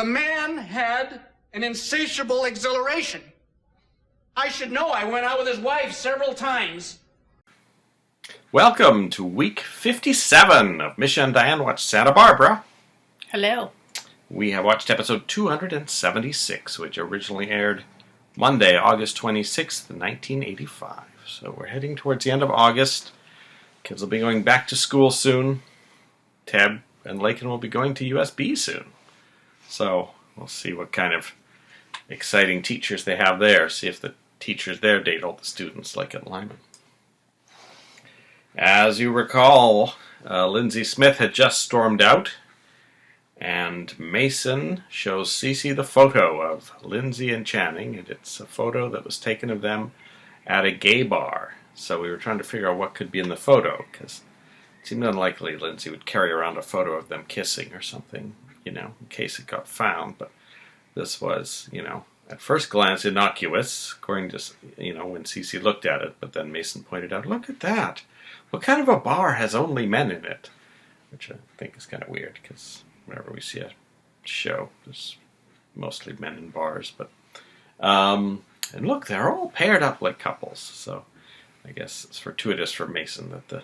The man had an insatiable exhilaration. I should know. I went out with his wife several times. Welcome to week 57 of Misha Dianne Watch Santa Barbara. Hello. We have watched episode 276, which originally aired Monday, August 26th, 1985. So we're heading towards the end of August. Kids will be going back to school soon. Ted and Lakin will be going to USB soon. So we'll see what kind of exciting teachers they have there. See if the teachers there date all the students like at Lyman. As you recall, Lindsay Smith had just stormed out, and Mason shows Cece the photo of Lindsay and Channing, and it's a photo that was taken of them at a gay bar. So we were trying to figure out what could be in the photo, because it seemed unlikely Lindsay would carry around a photo of them kissing or something, in case it got found. But this was, at first glance innocuous, according to, when Cece looked at it. But then Mason pointed out, look at that. What kind of a bar has only men in it? Which I think is kind of weird, because whenever we see a show, there's mostly men in bars. But and look, they're all paired up like couples. So I guess it's fortuitous for Mason that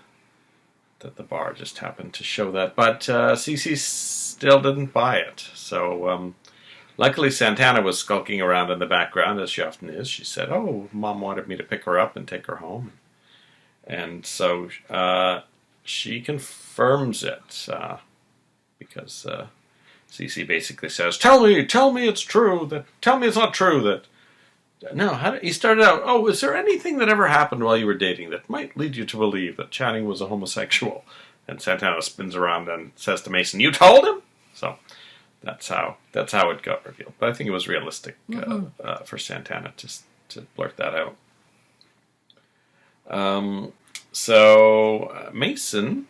the bar just happened to show that. But Cece still didn't buy it. So luckily Santana was skulking around in the background, as she often is. She said, oh, Mom wanted me to pick her up and take her home. And so she confirms it, because Cece basically says, tell me it's true, tell me it's not true that... No, he started out, oh, is there anything that ever happened while you were dating that might lead you to believe that Channing was a homosexual? And Santana spins around and says to Mason, you told him? So that's how it got revealed. But I think it was realistic for Santana to blurt that out. So Mason,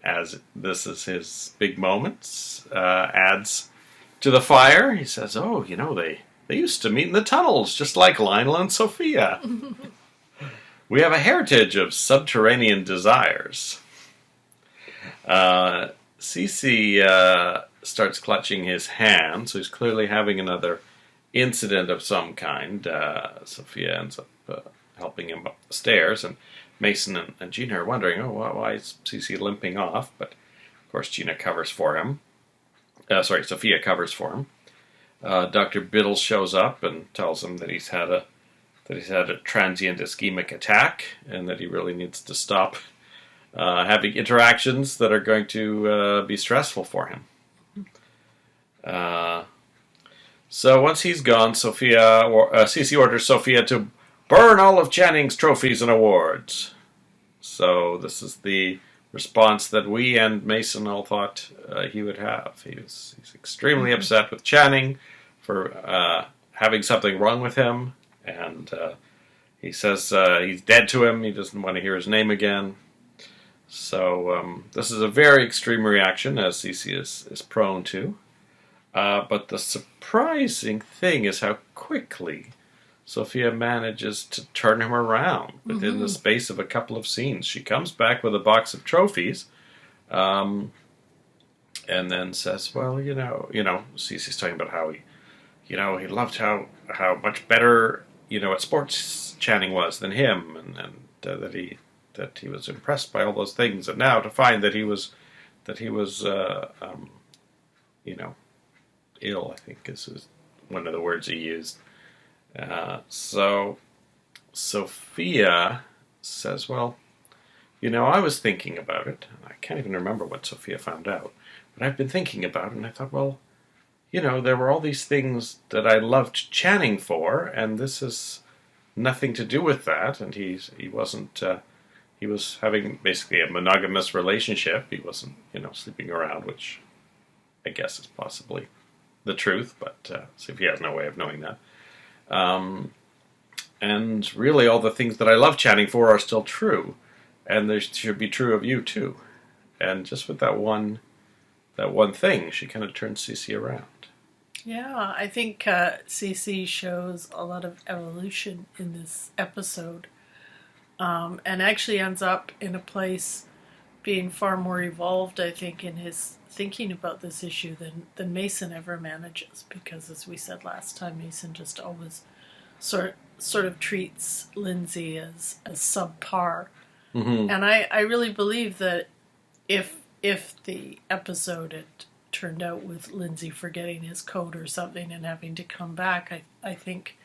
as this is his big moment, adds to the fire. He says, oh, they used to meet in the tunnels, just like Lionel and Sophia. We have a heritage of subterranean desires. Cece starts clutching his hand, so he's clearly having another incident of some kind. Sophia ends up helping him up the stairs, and Mason and Gina are wondering, why is Cece limping off? But of course Sophia covers for him. Dr. Biddle shows up and tells him that he's had a transient ischemic attack, and that he really needs to stop having interactions that are going to be stressful for him. So once he's gone, Cece orders Sophia to burn all of Channing's trophies and awards. So this is the response that we and Mason all thought he would have. He's extremely upset with Channing for having something wrong with him, and he says he's dead to him. He doesn't want to hear his name again. So this is a very extreme reaction, as Cece is prone to. But the surprising thing is how quickly Sophia manages to turn him around within the space of a couple of scenes. She comes back with a box of trophies, and then says, well, Cece's talking about how he loved how much better, at sports Channing was than him, and that he was impressed by all those things, and now to find that he was ill, I think is one of the words he used. So Sophia says, well, I was thinking about it. I can't even remember what Sophia found out, but I've been thinking about it, and I thought, well, there were all these things that I loved Channing for, and this has nothing to do with that. And he wasn't, he was having basically a monogamous relationship. He wasn't, sleeping around, which I guess is possibly the truth, but Sophia has no way of knowing that. And really all the things that I love Channing for are still true, and they should be true of you too. And just with that one thing, she kind of turns Cece around. Yeah, I think Cece shows a lot of evolution in this episode, and actually ends up in a place being far more evolved, I think, in his thinking about this issue than Mason ever manages, because as we said last time, Mason just always sort of treats Lindsay as subpar. Mm-hmm. And I really believe that if the episode had turned out with Lindsay forgetting his coat or something and having to come back, I think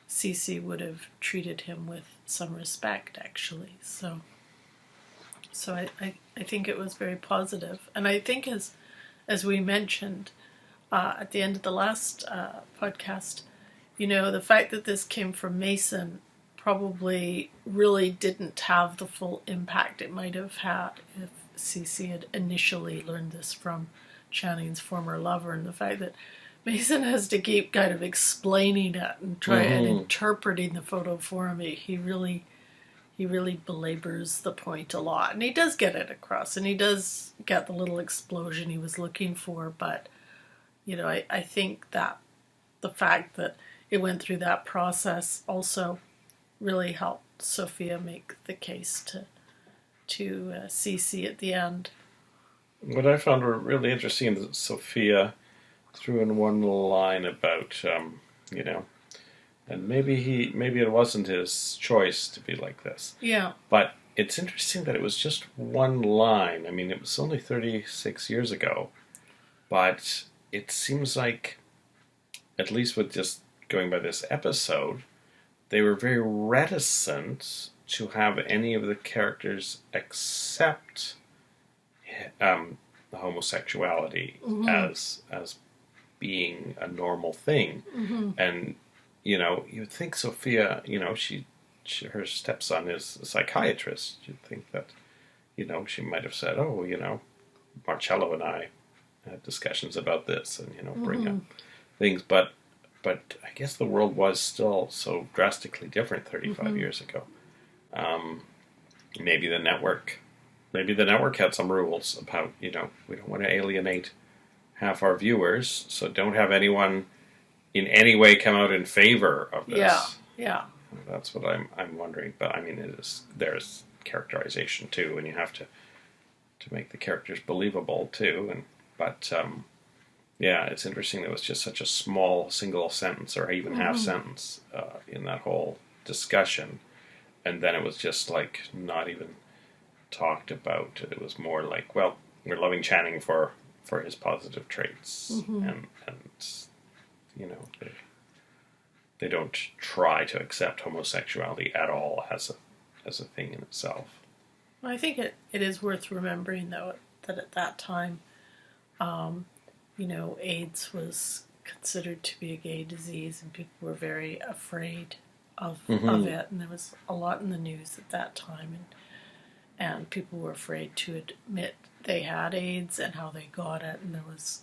Cece would have treated him with some respect, actually. So I think it was very positive. And I think as we mentioned at the end of the last podcast, the fact that this came from Mason probably really didn't have the full impact it might have had if Cece had initially learned this from Channing's former lover, and the fact that Mason has to keep kind of explaining it and and interpreting the photo for him. He really belabors the point a lot, and he does get it across, and he does get the little explosion he was looking for. But I think that the fact that it went through that process also really helped Sophia make the case to Cece at the end. What I found really interesting is that Sophia threw in one line about, and maybe it wasn't his choice to be like this. Yeah. But it's interesting that it was just one line. I mean, it was only 36 years ago, but it seems like, at least with just going by this episode, they were very reticent to have any of the characters accept homosexuality as being a normal thing. And you'd think Sophia, her stepson is a psychiatrist. You'd think that she might have said, Marcello and I had discussions about this, and bring up things, but I guess the world was still so drastically different 35 years ago. Maybe the network had some rules about, we don't want to alienate half our viewers, so don't have anyone in any way come out in favor of this. Yeah. That's what I'm wondering. But I mean, there's characterization too, and you have to make the characters believable too. It's interesting that it was just such a small single sentence or even half sentence in that whole discussion. And then it was just like not even talked about. It was more like, well, we're loving Channing for his positive traits, and they don't try to accept homosexuality at all as a thing in itself. Well, I think it is worth remembering, though, that at that time, AIDS was considered to be a gay disease, and people were very afraid of it, and there was a lot in the news at that time, and people were afraid to admit they had AIDS and how they got it, and there was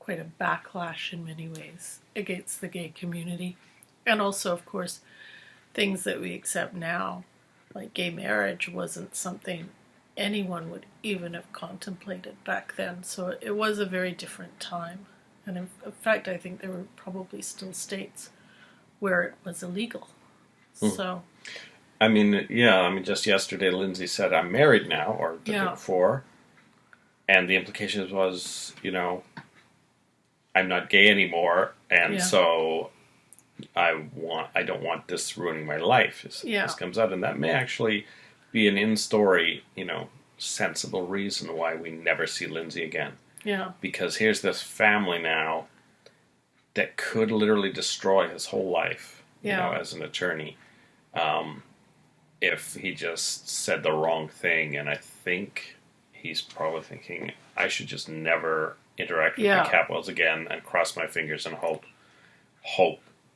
quite a backlash in many ways against the gay community, and also, of course, things that we accept now, like gay marriage, wasn't something anyone would even have contemplated back then, so it was a very different time, and in fact, I think there were probably still states where it was illegal. So, just yesterday Lindsay said, I'm married now, or the day before, and the implication was, I'm not gay anymore, and so I don't want this ruining my life. This comes out, and that may actually be an in-story, sensible reason why we never see Lindsay again. Yeah. Because here's this family now that could literally destroy his whole life, as an attorney, if he just said the wrong thing. And I think he's probably thinking, I should just never interact with the Catwells again and cross my fingers and hope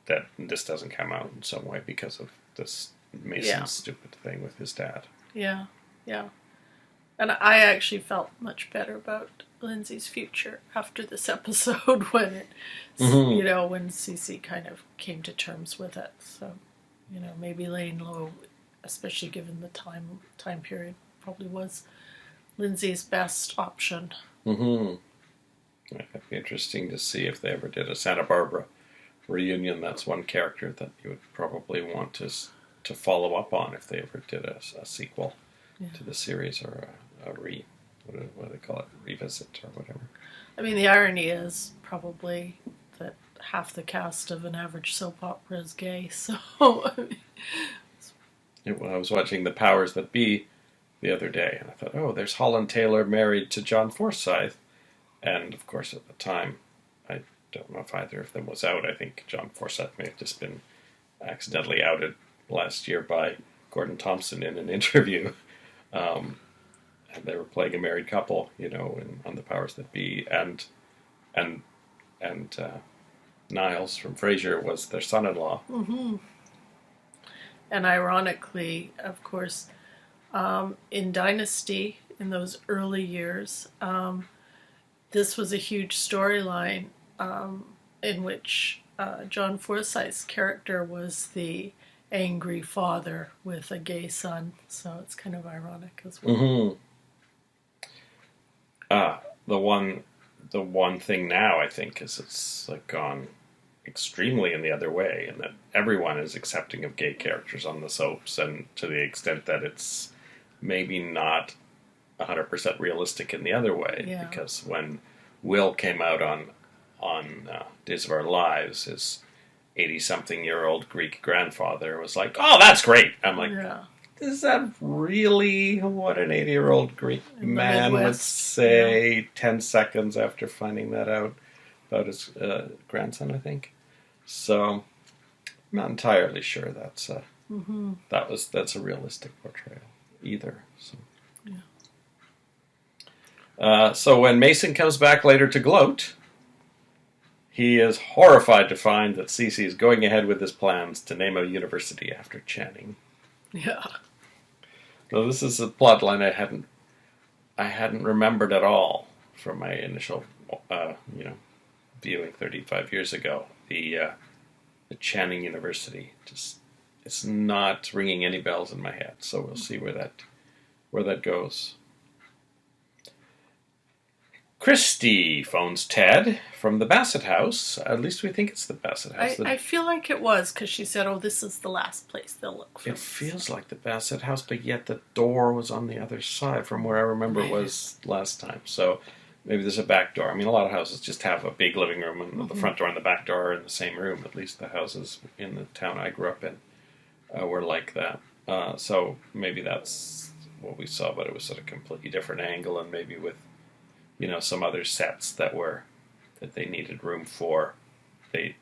that this doesn't come out in some way because of this Mason's stupid thing with his dad. Yeah. And I actually felt much better about Lindsay's future after this episode when when Cece kind of came to terms with it. So, maybe laying low, especially given the time period, probably was Lindsay's best option. It'd be interesting to see if they ever did a Santa Barbara reunion. That's one character that you would probably want to follow up on if they ever did a sequel to the series or what do they call it? Revisit or whatever. I mean, the irony is probably that half the cast of an average soap opera is gay, so... When I was watching The Powers That Be the other day, and I thought, oh, there's Holland Taylor married to John Forsythe. And, of course, at the time, I don't know if either of them was out. I think John Forsythe may have just been accidentally outed last year by Gordon Thompson in an interview. And they were playing a married couple, on The Powers That Be. And Niles from Frasier was their son-in-law. Mm-hmm. And ironically, of course, in Dynasty, in those early years, this was a huge storyline in which John Forsythe's character was the angry father with a gay son. So it's kind of ironic as well. Mm-hmm. The one thing now, I think, is it's like gone extremely in the other way, and that everyone is accepting of gay characters on the soaps, and to the extent that it's maybe not 100% realistic in the other way. Yeah. Because when Will came out on Days of Our Lives, his 80-something-year-old Greek grandfather was like, "Oh, that's great." I'm like, Yeah. is that really what an 80-year-old Greek man would Midwest, say 10 seconds after finding that out about his grandson, I think? So, I'm not entirely sure that's a realistic portrayal either. So. Yeah. So when Mason comes back later to gloat, he is horrified to find that Cece is going ahead with his plans to name a university after Channing. Yeah. So this is a plot line I hadn't remembered at all from my initial, viewing 35 years ago. The Channing University, it's not ringing any bells in my head. So we'll see where that goes. Christy phones Ted from the Bassett house. At least we think it's the Bassett house. I feel like it was, because she said, "Oh, this is the last place they'll look for." It feels like the Bassett house, but yet the door was on the other side from where I remember it was last time. So maybe there's a back door. I mean, a lot of houses just have a big living room, and the front door and the back door are in the same room. At least the houses in the town I grew up in were like that. So maybe that's what we saw, but it was at a completely different angle, and maybe with some other sets that they needed room for. They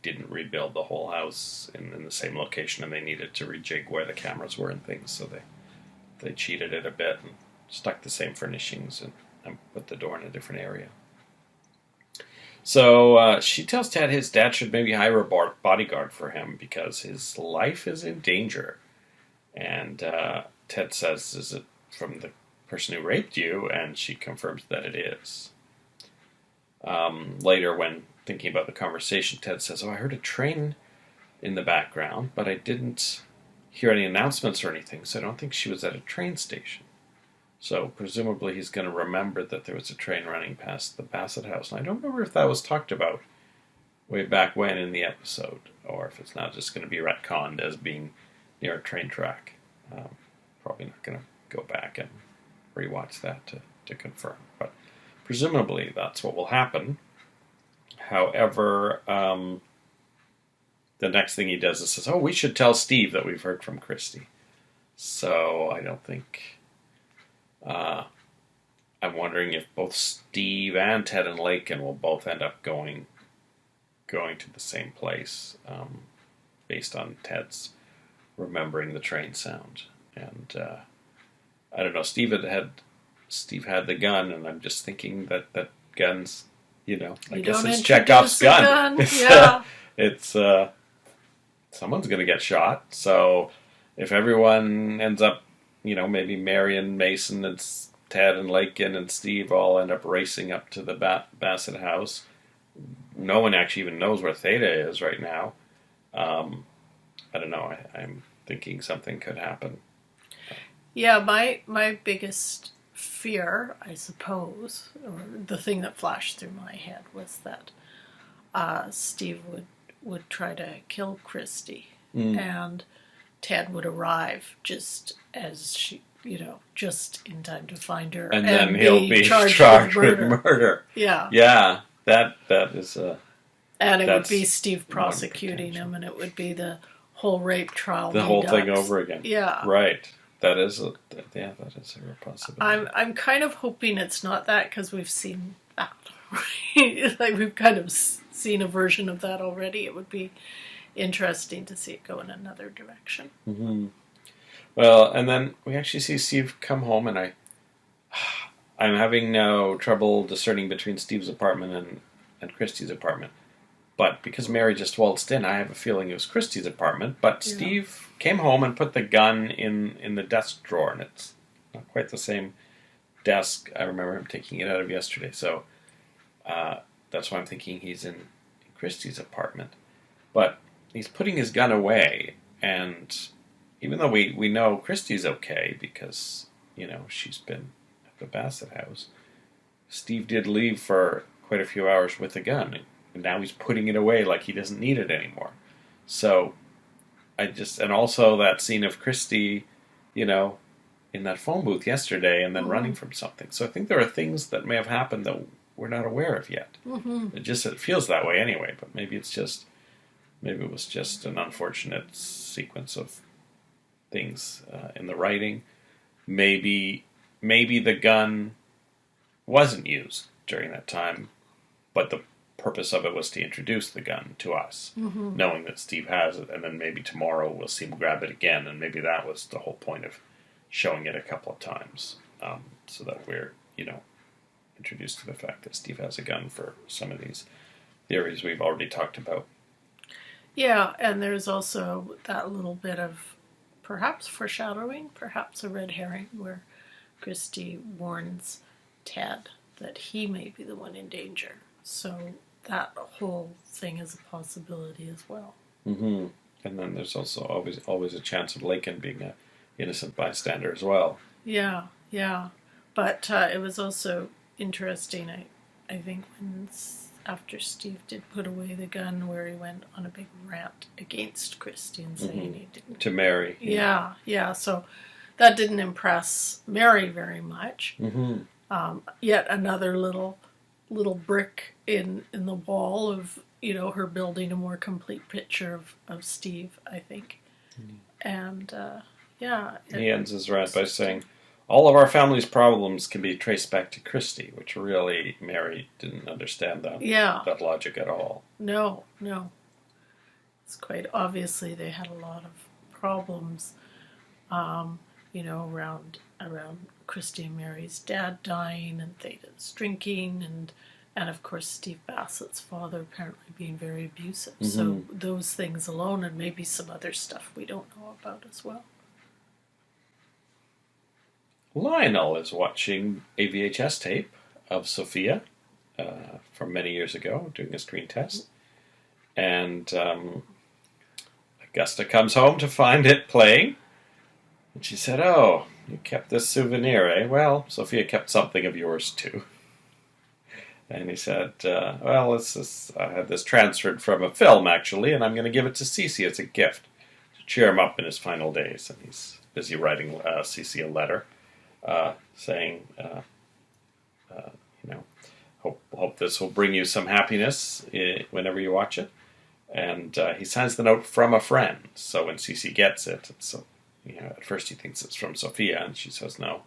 didn't rebuild the whole house in the same location, and they needed to rejig where the cameras were and things, so they cheated it a bit and stuck the same furnishings and put the door in a different area. So she tells Ted his dad should maybe hire a bodyguard for him because his life is in danger. And Ted says, "Is it from the person who raped you?" And she confirms that it is. Later, when thinking about the conversation, Ted says, "Oh, I heard a train in the background, but I didn't hear any announcements or anything, so I don't think she was at a train station." So presumably he's going to remember that there was a train running past the Bassett house. And I don't remember if that was talked about way back when in the episode, or if it's now just going to be retconned as being near a train track. Probably not going to go back and rewatch that to confirm. But presumably that's what will happen. However, the next thing he does is says, "Oh, we should tell Steve that we've heard from Christy." So I don't think... I'm wondering if both Steve and Ted and Lakin will both end up going to the same place, based on Ted's remembering the train sound. And I don't know. Steve had the gun, and I'm just thinking that gun's, I guess it's Chekhov's gun. Yeah. It's someone's going to get shot. So if everyone ends up, maybe Marion, Mason, and Ted and Lakin and Steve all end up racing up to the Bassett house. No one actually even knows where Theta is right now. I don't know. I'm thinking something could happen. Yeah, my biggest fear, I suppose, or the thing that flashed through my head was that Steve would try to kill Christy, and Ted would arrive just as just in time to find her. And then he'll be charged with murder. Yeah. Yeah, that is And it would be Steve prosecuting him, and it would be the whole rape trial. The whole thing over again. Yeah. Right. That is a real possibility. I'm kind of hoping it's not that, because we've seen that. Right? Like, we've kind of seen a version of that already. It would be interesting to see it go in another direction. Mm-hmm. Well, and then we actually see Steve come home, and I'm having no trouble discerning between Steve's apartment and Christie's apartment. But because Mary just waltzed in, I have a feeling it was Christie's apartment. But Yeah. Steve came home and put the gun in the desk drawer, and it's not quite the same desk. I remember him taking it out of yesterday. So that's why I'm thinking he's in Christie's apartment. But he's putting his gun away, and even though we know Christie's okay because, she's been at the Bassett house, Steve did leave for quite a few hours with the gun. And now he's putting it away like he doesn't need it anymore. So, and also that scene of Christie, in that phone booth yesterday and then running from something. So I think there are things that may have happened that we're not aware of yet. Mm-hmm. It feels that way anyway, but maybe it was just an unfortunate sequence of things in the writing. Maybe the gun wasn't used during that time, but the purpose of it was to introduce the gun to us, knowing that Steve has it, and then maybe tomorrow we'll see him grab it again, and maybe that was the whole point of showing it a couple of times, so that we're, introduced to the fact that Steve has a gun for some of these theories we've already talked about. Yeah, and there's also that little bit of perhaps foreshadowing, perhaps a red herring, where Christie warns Ted that he may be the one in danger. So that whole thing is a possibility as well. Mm-hmm. And then there's also always a chance of Lakin being an innocent bystander as well. Yeah. But it was also interesting, I think, after Steve did put away the gun, where he went on a big rant against Christie and saying he didn't... To Mary. Yeah. So that didn't impress Mary very much. Mm-hmm. Yet another little brick in the wall of, her building a more complete picture of Steve, I think. And, he ends his rant by saying, all of our family's problems can be traced back to Christie, which really Mary didn't understand that logic at all. No. It's quite obviously they had a lot of problems, around Christie and Mary's dad dying, and Theta's drinking, and of course Steve Bassett's father apparently being very abusive. Mm-hmm. So those things alone, and maybe some other stuff we don't know about as well. Lionel is watching a VHS tape of Sophia from many years ago, doing a screen test. And Augusta comes home to find it playing. And she said, "Oh, you kept this souvenir, eh? Well, Sophia kept something of yours too." And he said, "Well, I had this transferred from a film, actually, and I'm going to give it to Cece as a gift to cheer him up in his final days." And he's busy writing Cece a letter saying, hope this will bring you some happiness whenever you watch it. And he signs the note from a friend. So when Cece gets it, at first he thinks it's from Sophia, and she says no.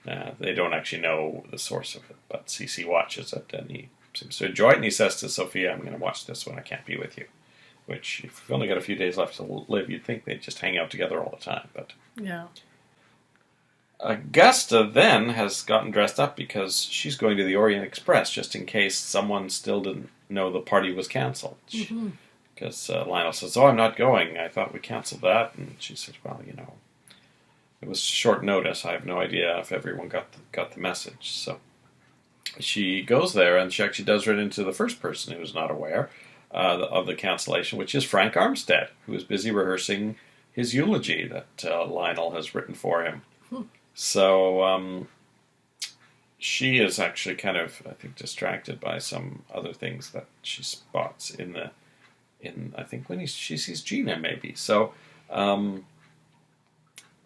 They don't actually know the source of it, but Cece watches it, and he seems to enjoy it, and he says to Sophia, "I'm going to watch this when I can't be with you." Which, if you've only got a few days left to live, you'd think they'd just hang out together all the time. But yeah. Augusta then has gotten dressed up because she's going to the Orient Express, just in case someone still didn't know the party was cancelled. Because Lionel says, "Oh, I'm not going. I thought we cancelled that." And she says, "Well, it was short notice. I have no idea if everyone got the message." So she goes there, and she actually does run into the first person who is not aware of the cancellation, which is Frank Armstead, who is busy rehearsing his eulogy that Lionel has written for him. So she is actually kind of, I think, distracted by some other things that she spots I think when she sees Gina, maybe. So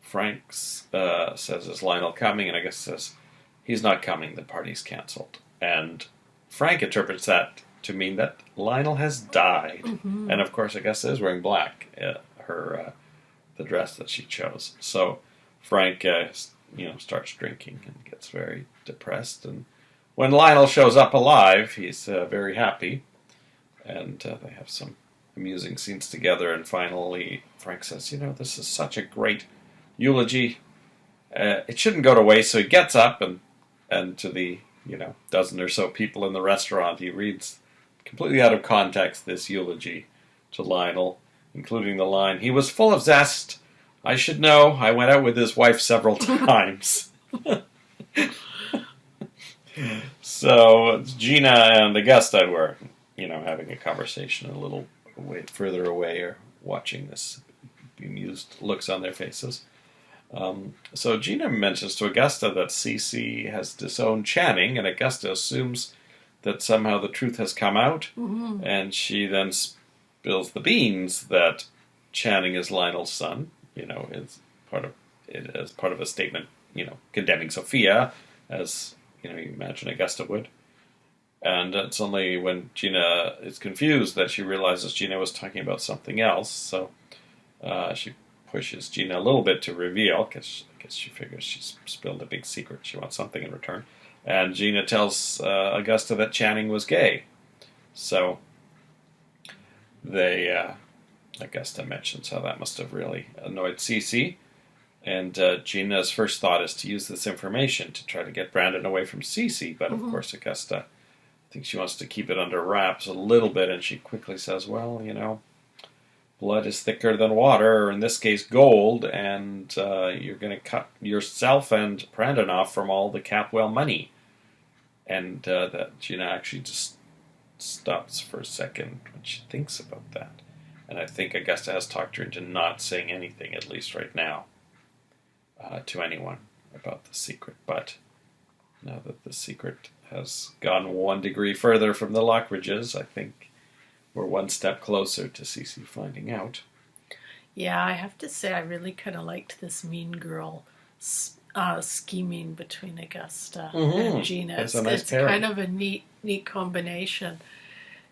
Frank says, is Lionel coming? And Augusta says, he's not coming, the party's cancelled. And Frank interprets that to mean that Lionel has died. Mm-hmm. And of course, Augusta is wearing black, the dress that she chose. So Frank, starts drinking and gets very depressed. And when Lionel shows up alive, he's very happy. And they have some amusing scenes together. And finally, Frank says, this is such a great eulogy. It shouldn't go to waste. So he gets up and to the dozen or so people in the restaurant, he reads completely out of context this eulogy to Lionel, including the line, "He was full of zest. I should know. I went out with his wife several times." So Gina and Augusta, who are having a conversation a little further away, are watching this, bemused looks on their faces. So Gina mentions to Augusta that Cece has disowned Channing, and Augusta assumes that somehow the truth has come out, mm-hmm. and she then spills the beans that Channing is Lionel's son, as part of a statement, condemning Sophia, as you imagine Augusta would. And it's only when Gina is confused that she realizes Gina was talking about something else. So she pushes Gina a little bit to reveal, because I guess she figures she's spilled a big secret. She wants something in return. And Gina tells Augusta that Channing was gay. So Augusta mentions how that must have really annoyed Cece. And Gina's first thought is to use this information to try to get Brandon away from Cece. But of course, Augusta thinks she wants to keep it under wraps a little bit. And she quickly says, well, blood is thicker than water, or in this case gold, and you're going to cut yourself and Brandon off from all the Capwell money. And that Gina actually just stops for a second when she thinks about that. And I think Augusta has talked her into not saying anything, at least right now, to anyone about the secret. But now that the secret has gone one degree further from the Lockridges, I think we're one step closer to Cece finding out. Yeah, I have to say I really kind of liked this mean girl scheming between Augusta and Gina. It's a nice pairing. Kind of a neat combination.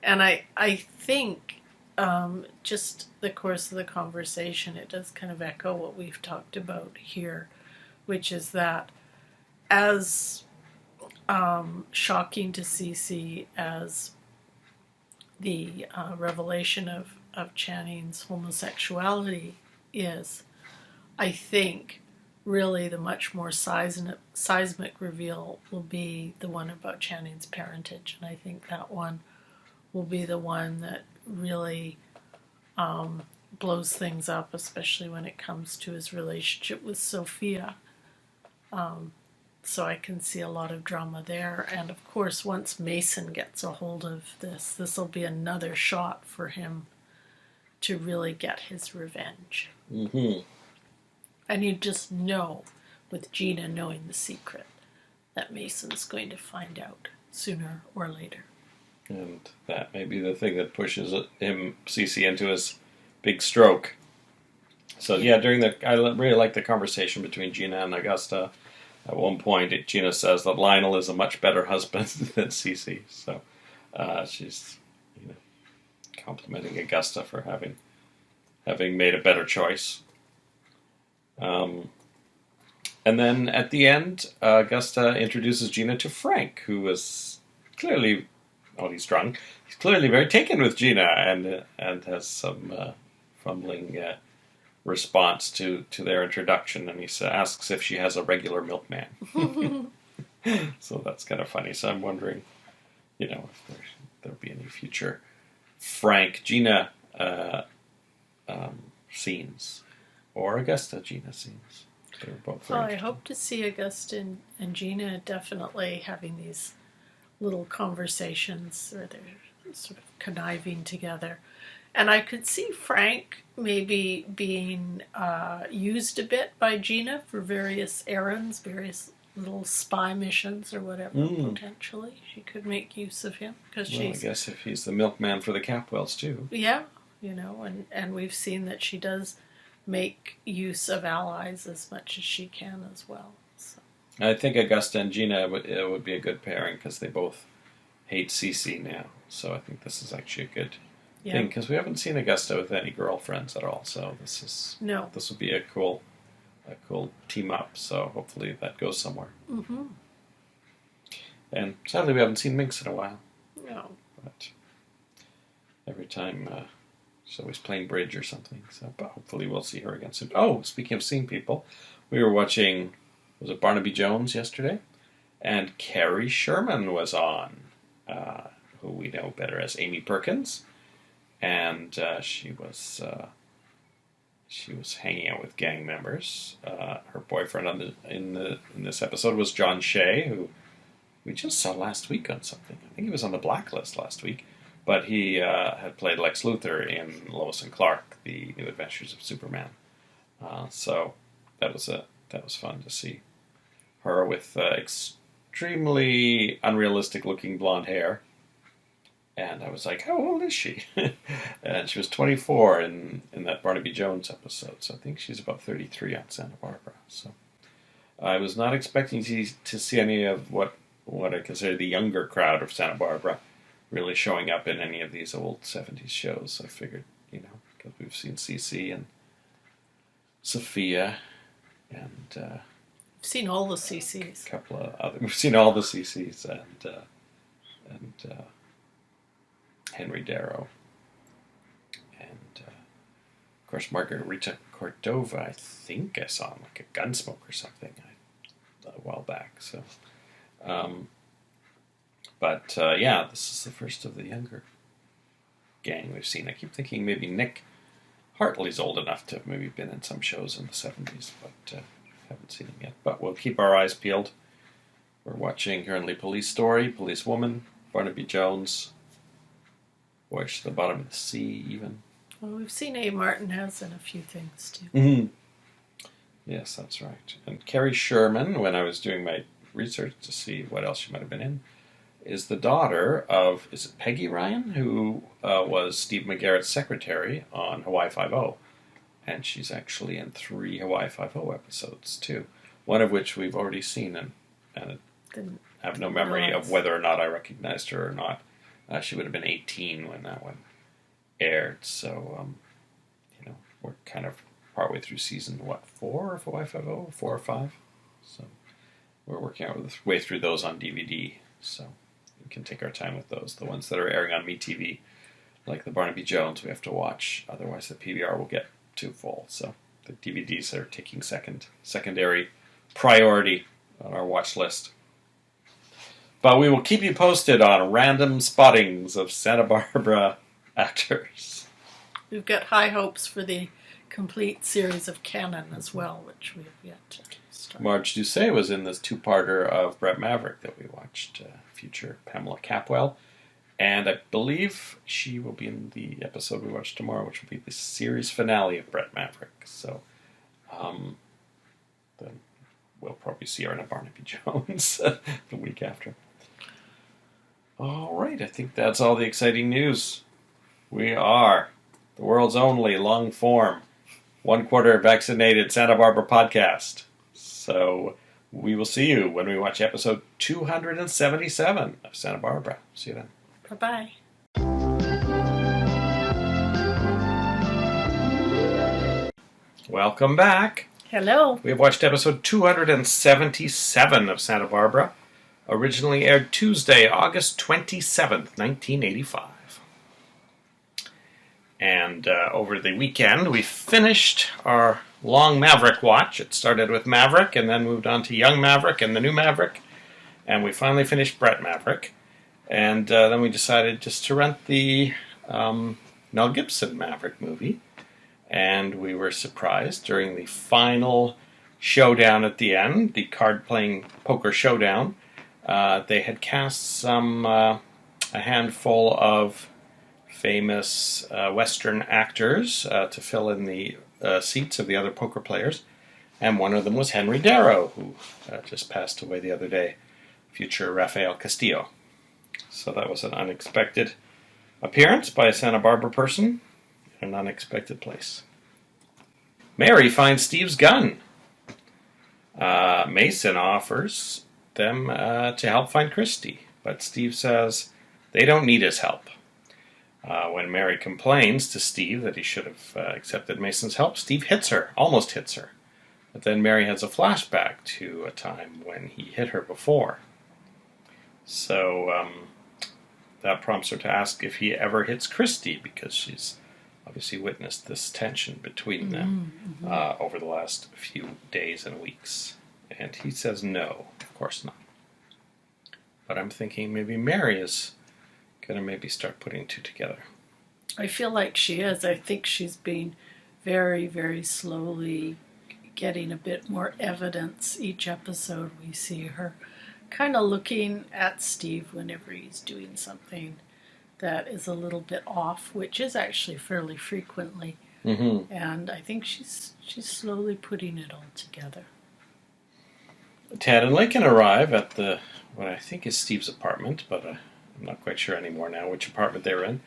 And I think just the course of the conversation, it does kind of echo what we've talked about here, which is that as shocking to Cece as the revelation of Channing's homosexuality is, I think really the much more seismic reveal will be the one about Channing's parentage. And I think that one will be the one that really blows things up, especially when it comes to his relationship with Sophia. So I can see a lot of drama there. And of course, once Mason gets a hold of this will be another shot for him to really get his revenge. Mm-hmm. And you just know, with Gina knowing the secret, that Mason's going to find out sooner or later. And that may be the thing that pushes Cece into his big stroke. So yeah, I really like the conversation between Gina and Augusta. At one point, Gina says that Lionel is a much better husband than Cece. So she's complimenting Augusta for having made a better choice. And then at the end, Augusta introduces Gina to Frank, who is clearly, he's drunk. He's clearly very taken with Gina and has some fumbling response to their introduction, and he asks if she has a regular milkman. So that's kind of funny. So I'm wondering, if there'll be any future Frank-Gina scenes, or Augusta-Gina scenes. They're both I hope to see Augusta and Gina definitely having these little conversations where they're sort of conniving together. And I could see Frank maybe being used a bit by Gina for various errands, various little spy missions or whatever, potentially. She could make use of him. I guess if he's the milkman for the Capwells, too. Yeah, and we've seen that she does make use of allies as much as she can as well. So. I think Augusta and Gina would be a good pairing because they both hate Cece now. So I think this is actually a good thing because we haven't seen Augusta with any girlfriends at all. So this would be a cool team up. So hopefully that goes somewhere. Mm-hmm. And sadly, we haven't seen Minx in a while. No. But every time she's always playing bridge or something. So, but hopefully we'll see her again soon. Oh, speaking of seeing people, we were watching, was it Barnaby Jones yesterday? And Carrie Sherman was on, who we know better as Amy Perkins. And she was hanging out with gang members. Her boyfriend in this episode was John Shea, who we just saw last week on something. I think he was on the Blacklist last week, but he had played Lex Luthor in Lois and Clark: The New Adventures of Superman. So that was fun to see her with extremely unrealistic-looking blonde hair. And I was like, how old is she? And she was 24 in that Barnaby Jones episode. So I think she's about 33 on Santa Barbara. So I was not expecting to see any of what I consider the younger crowd of Santa Barbara really showing up in any of these old 70s shows. I figured, because we've seen Cece and Sophia and we've seen all the CCs. A couple of other. We've seen all the CCs and Henry Darrow and of course Margarita Cordova. I think I saw him like a Gunsmoke or something a while back. So. This is the first of the younger gang we've seen. I keep thinking maybe Nick Hartley's old enough to have maybe been in some shows in the 70s, but haven't seen him yet. But we'll keep our eyes peeled. We're watching currently Police Story, Police Woman, Barnaby Jones, Voyage to the Bottom of the Sea, even. Well, we've seen A. Martin has in a few things, too. Mm-hmm. Yes, that's right. And Carrie Sherman, when I was doing my research to see what else she might have been in, is the daughter of, is it Peggy Ryan, who was Steve McGarrett's secretary on Hawaii Five-0. And she's actually in 3 Hawaii Five-0 episodes, too. One of which we've already seen, and I have no memory of whether or not I recognized her or not. She would have been 18 when that one aired, so, we're kind of partway through season, 4 of Hawaii Five-0? 4 or 5? So we're working our way through those on DVD, so we can take our time with those. The ones that are airing on MeTV, like the Barnaby Jones, we have to watch, otherwise the PVR will get too full. So the DVDs are taking secondary priority on our watch list. But we will keep you posted on random spottings of Santa Barbara actors. We've got high hopes for the complete series of Canon as well, which we have yet to start. Marge Doucet was in this 2-parter of Brett Maverick that we watched, future Pamela Capwell. And I believe she will be in the episode we watch tomorrow, which will be the series finale of Brett Maverick. So then we'll probably see her in a Barnaby Jones the week after. All right, I think that's all the exciting news. We are the world's only long-form, 1/4 vaccinated Santa Barbara podcast. So we will see you when we watch episode 277 of Santa Barbara. See you then. Bye-bye. Welcome back. Hello. We have watched episode 277 of Santa Barbara. Originally aired Tuesday, August 27th, 1985. And over the weekend, we finished our long Maverick watch. It started with Maverick and then moved on to Young Maverick and the New Maverick. And we finally finished Brett Maverick. And then we decided just to rent the Mel Gibson Maverick movie. And we were surprised during the final showdown at the end, the card-playing poker showdown. They had cast a handful of famous Western actors to fill in the seats of the other poker players. And one of them was Henry Darrow, who just passed away the other day, future Rafael Castillo. So that was an unexpected appearance by a Santa Barbara person in an unexpected place. Mary finds Steve's gun. Mason offers them to help find Christy, but Steve says they don't need his help. When Mary complains to Steve that he should have accepted Mason's help, Steve hits her, almost hits her. But then Mary has a flashback to a time when he hit her before. So that prompts her to ask if he ever hits Christy, because she's obviously witnessed this tension between them over the last few days and weeks. And he says no, of course not. But I'm thinking maybe Mary is going to maybe start putting two together. I feel like she is. I think she's been very, very slowly getting a bit more evidence. Each episode we see her kind of looking at Steve whenever he's doing something that is a little bit off, which is actually fairly frequently. And I think she's slowly putting it all together. Ted and Lincoln arrive at what I think is Steve's apartment, but I'm not quite sure anymore now which apartment they were in,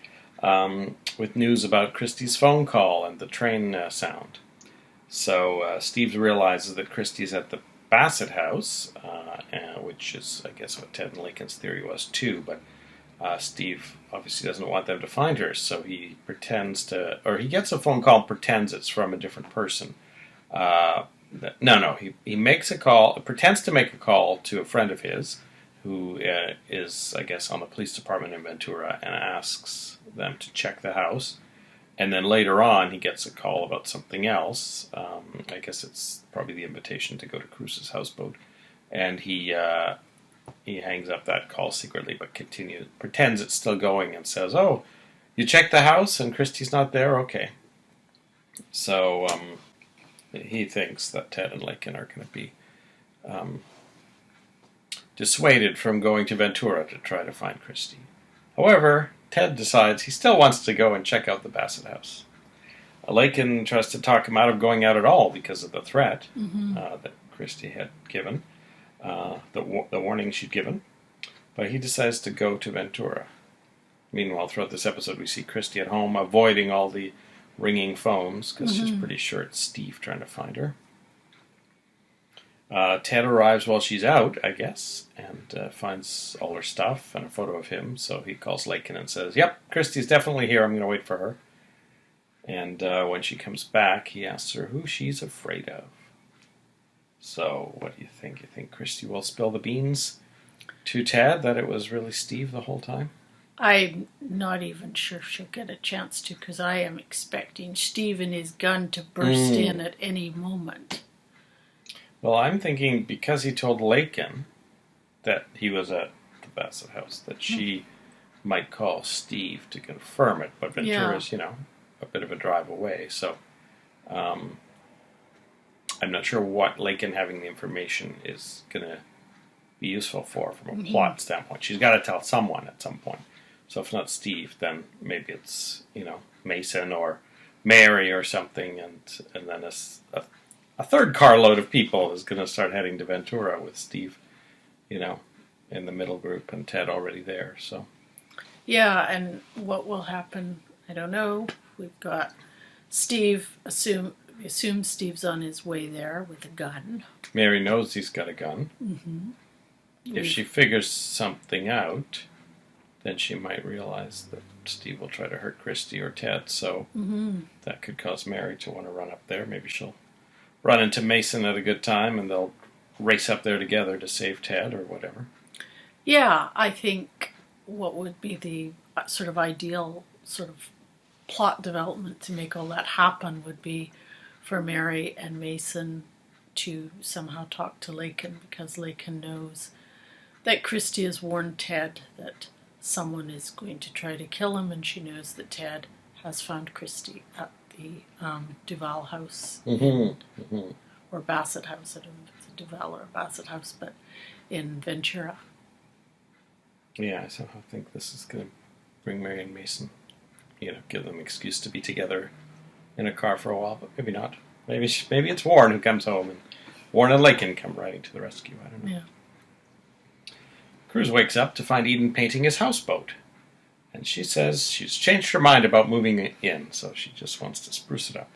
with news about Christy's phone call and the train sound. So Steve realizes that Christy's at the Bassett house, which is, I guess, what Ted and Lincoln's theory was too, but Steve obviously doesn't want them to find her, so he he gets a phone call and pretends it's from a different person. He makes a call, pretends to make a call to a friend of his, who is, I guess, on the police department in Ventura, and asks them to check the house. And then later on, he gets a call about something else. I guess it's probably the invitation to go to Cruz's houseboat. And he hangs up that call secretly, but pretends it's still going, and says, "Oh, you checked the house and Christy's not there? Okay." So he thinks that Ted and Lincoln are going to be dissuaded from going to Ventura to try to find Christy. However, Ted decides he still wants to go and check out the Bassett house. Lincoln tries to talk him out of going out at all because of the threat that Christy had given, the warning she'd given, but he decides to go to Ventura. Meanwhile, throughout this episode, we see Christy at home avoiding all the ringing phones because she's pretty sure it's Steve trying to find her. Ted arrives while she's out, I guess, and finds all her stuff and a photo of him, so he calls Lincoln and says, "Yep, Christy's definitely here, I'm going to wait for her." And when she comes back, he asks her who she's afraid of. So, what do you think? You think Christy will spill the beans to Ted that it was really Steve the whole time? I'm not even sure she'll get a chance to, because I am expecting Steve and his gun to burst in at any moment. Well, I'm thinking because he told Lincoln that he was at the Bassett house, that she might call Steve to confirm it, but Ventura's, a bit of a drive away, so I'm not sure what Lincoln having the information is going to be useful for from a plot standpoint. She's got to tell someone at some point. So if not Steve, then maybe it's, Mason or Mary or something, and then a third carload of people is going to start heading to Ventura with Steve, in the middle group and Ted already there. So, yeah, and what will happen, I don't know. We've got Steve, assume Steve's on his way there with a gun. Mary knows he's got a gun. If she figures something out, then she might realize that Steve will try to hurt Christy or Ted, so that could cause Mary to want to run up there. Maybe she'll run into Mason at a good time and they'll race up there together to save Ted or whatever. Yeah, I think what would be the sort of ideal sort of plot development to make all that happen would be for Mary and Mason to somehow talk to Lincoln, because Lincoln knows that Christy has warned Ted that someone is going to try to kill him, and she knows that Ted has found Christy at the Duval house, or Bassett house. I don't know if it's a Duval or a Bassett house, but in Ventura. Yeah, I somehow think this is going to bring Mary and Mason, give them an excuse to be together in a car for a while, but maybe not. Maybe it's Warren who comes home, and Warren and Lincoln come riding to the rescue. I don't know. Yeah. Cruz wakes up to find Eden painting his houseboat, and she says she's changed her mind about moving in, so she just wants to spruce it up.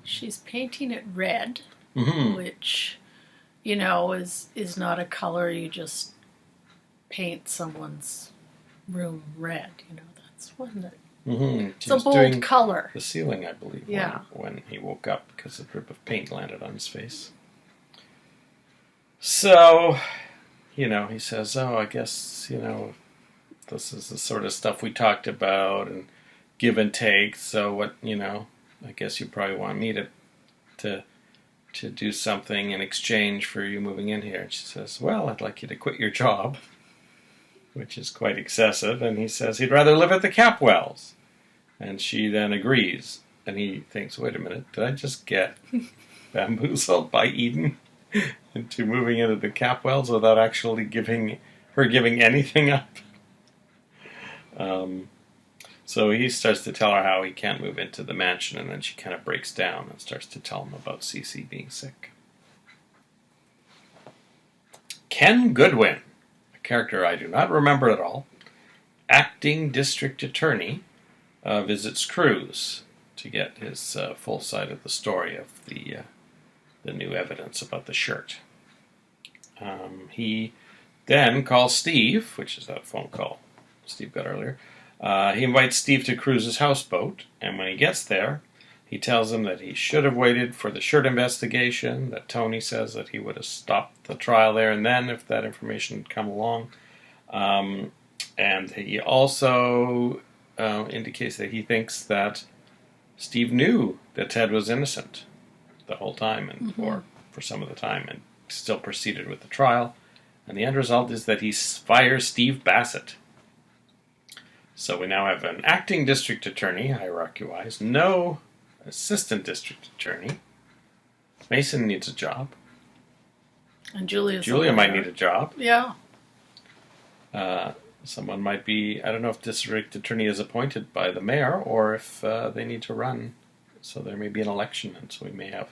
she's painting it red, Mm-hmm. which, you know, is not a color you just paint someone's room red. You know, that's one that Mm-hmm. it's a bold color. The ceiling, I believe, Yeah. when he woke up because a drip of paint landed on his face. So, you know, he says, oh, I guess, you know, this is the sort of stuff we talked about and give and take. So what, you know, I guess you probably want me to do something in exchange for you moving in here. And she says, well, I'd like you to quit your job, which is quite excessive. And he says he'd rather live at the Capwells. And she then agrees. And he thinks, wait a minute, did I just get bamboozled by Eden into moving into the Capwells without actually giving anything up? So he starts to tell her how he can't move into the mansion, and then she kind of breaks down and starts to tell him about Cece being sick. Ken Goodwin, a character I do not remember at all, acting district attorney, visits Cruz to get his full side of the story of the new evidence about the shirt. He then calls Steve, which is that phone call Steve got earlier. He invites Steve to Cruz's houseboat, and when he gets there, he tells him that he should have waited for the shirt investigation, that Tony says that he would have stopped the trial there and then if that information had come along. And he also indicates that he thinks that Steve knew that Ted was innocent the whole time, and or for some of the time, and still proceeded with the trial. And the end result is that he fires Steve Bassett. So we now have an acting district attorney, hierarchy-wise, no assistant district attorney. Mason needs a job. And Julia might need a job. Yeah. Someone might be, I don't know if district attorney is appointed by the mayor or if they need to run. So there may be an election, and so we may have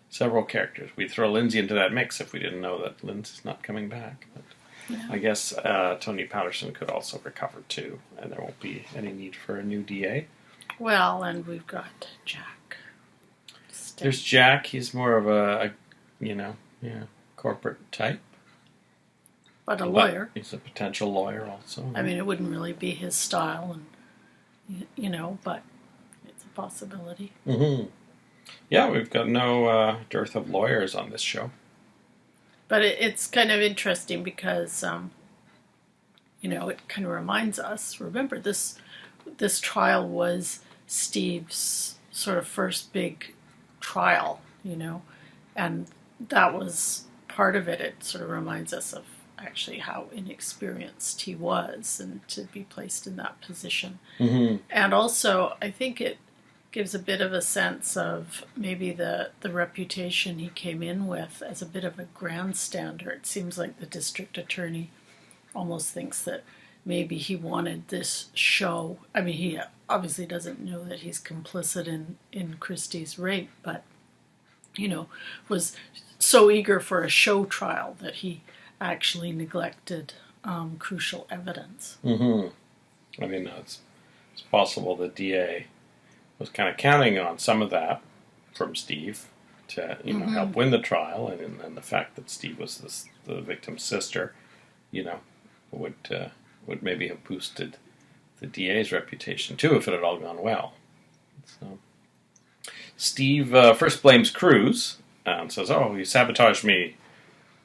several characters. We'd throw Lindsay into that mix if we didn't know that Lindsay's not coming back. But yeah. I guess Tony Patterson could also recover too, and there won't be any need for a new DA. Well, and we've got Jack. There's Jack. He's more of a corporate type. But a lawyer. He's a potential lawyer also. I mean, it wouldn't really be his style, and but it's a possibility. Mm-hmm. Yeah, we've got no dearth of lawyers on this show. But it's kind of interesting because, it kind of reminds us, remember, this trial was Steve's sort of first big trial, and that was part of it. It sort of reminds us of actually how inexperienced he was and to be placed in that position. Mm-hmm. And also, I think it gives a bit of a sense of maybe the reputation he came in with as a bit of a grandstander. It seems like the district attorney almost thinks that maybe he wanted this show. I mean, he obviously doesn't know that he's complicit in Christie's rape, but, was so eager for a show trial that he actually neglected crucial evidence. Mm-hmm. I mean, it's possible the DA was kind of counting on some of that from Steve to help win the trial, and then the fact that Steve was the victim's sister, would maybe have boosted the DA's reputation too if it had all gone well. So Steve first blames Cruz and says, "Oh, you sabotaged me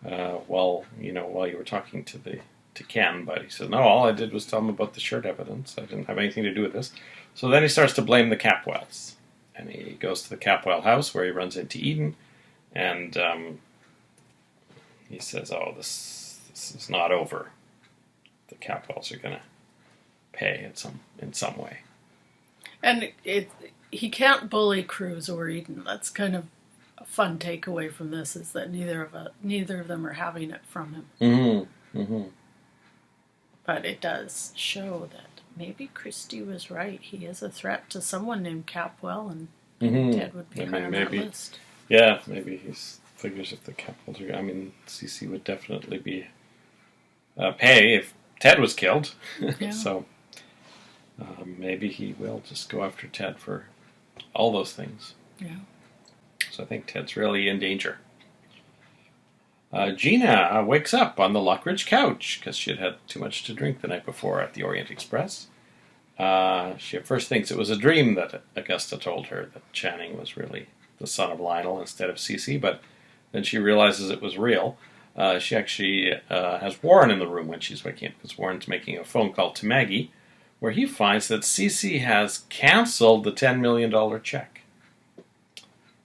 while you were talking to Ken," but he says, "No, all I did was tell him about the shirt evidence. I didn't have anything to do with this." So then he starts to blame the Capwells. And he goes to the Capwell house where he runs into Eden. And he says, oh, this is not over. The Capwells are going to pay in some way. And he can't bully Cruz or Eden. That's kind of a fun takeaway from this, is that neither of them are having it from him. Mm-hmm. Mm-hmm. But it does show that maybe Christie was right. He is a threat to someone named Capwell, and Ted would be high on that list. Yeah, maybe he figures if the Capwells are... I mean, Cece would definitely be pay if Ted was killed. Yeah. So maybe he will just go after Ted for all those things. Yeah. So I think Ted's really in danger. Gina wakes up on the Lockridge couch because she had had too much to drink the night before at the Orient Express. She at first thinks it was a dream that Augusta told her that Channing was really the son of Lionel instead of Cece, but then she realizes it was real. She actually has Warren in the room when she's waking up because Warren's making a phone call to Maggie where he finds that Cece has canceled the $10 million check.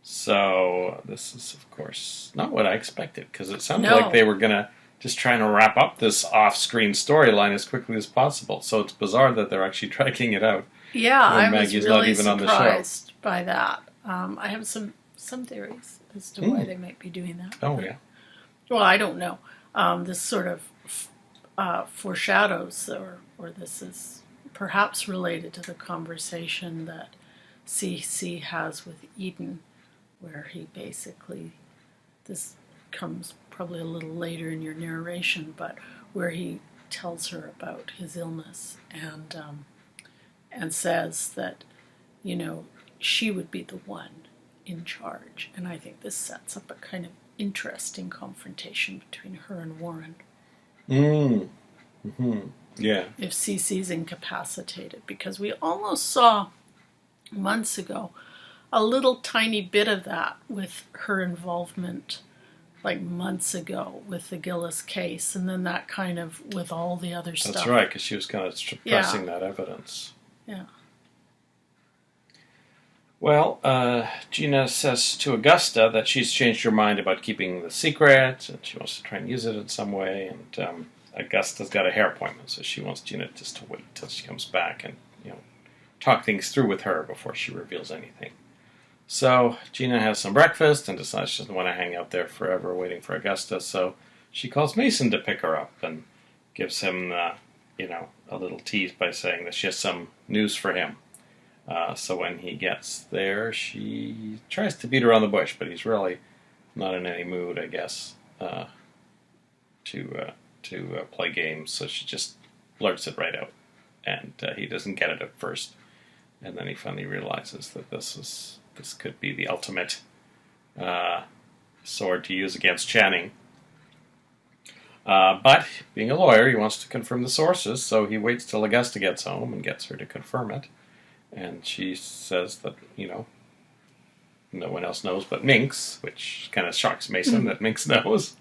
So this is, of course, not what I expected because it sounded like they were going to just trying to wrap up this off-screen storyline as quickly as possible. So it's bizarre that they're actually dragging it out. Yeah, I was Maggie's really not even surprised by that. I have some theories as to why they might be doing that. Oh, yeah. Well, I don't know. This sort of foreshadows, or this is perhaps related to the conversation that CC has with Eden, where he basically, this comes probably a little later in your narration, but where he tells her about his illness and says that, you know, she would be the one in charge. And I think this sets up a kind of interesting confrontation between her and Warren. Yeah. If Cece's incapacitated, because we almost saw months ago a little tiny bit of that with her involvement, like months ago with the Gillis case, and then that kind of with all the other stuff. That's right, because she was kind of suppressing that evidence. Yeah. Well, Gina says to Augusta that she's changed her mind about keeping the secret, and she wants to try and use it in some way, and Augusta's got a hair appointment, so she wants Gina just to wait till she comes back and, talk things through with her before she reveals anything. So Gina has some breakfast and decides she doesn't want to hang out there forever waiting for Augusta, so she calls Mason to pick her up and gives him, a little tease by saying that she has some news for him. So when he gets there, she tries to beat around the bush, but he's really not in any mood, I guess, to play games. So she just blurts it right out, and he doesn't get it at first, and then he finally realizes that this could be the ultimate sword to use against Channing. But being a lawyer, he wants to confirm the sources, so he waits till Augusta gets home and gets her to confirm it. And she says that, no one else knows but Minx, which kind of shocks Mason that Minx knows.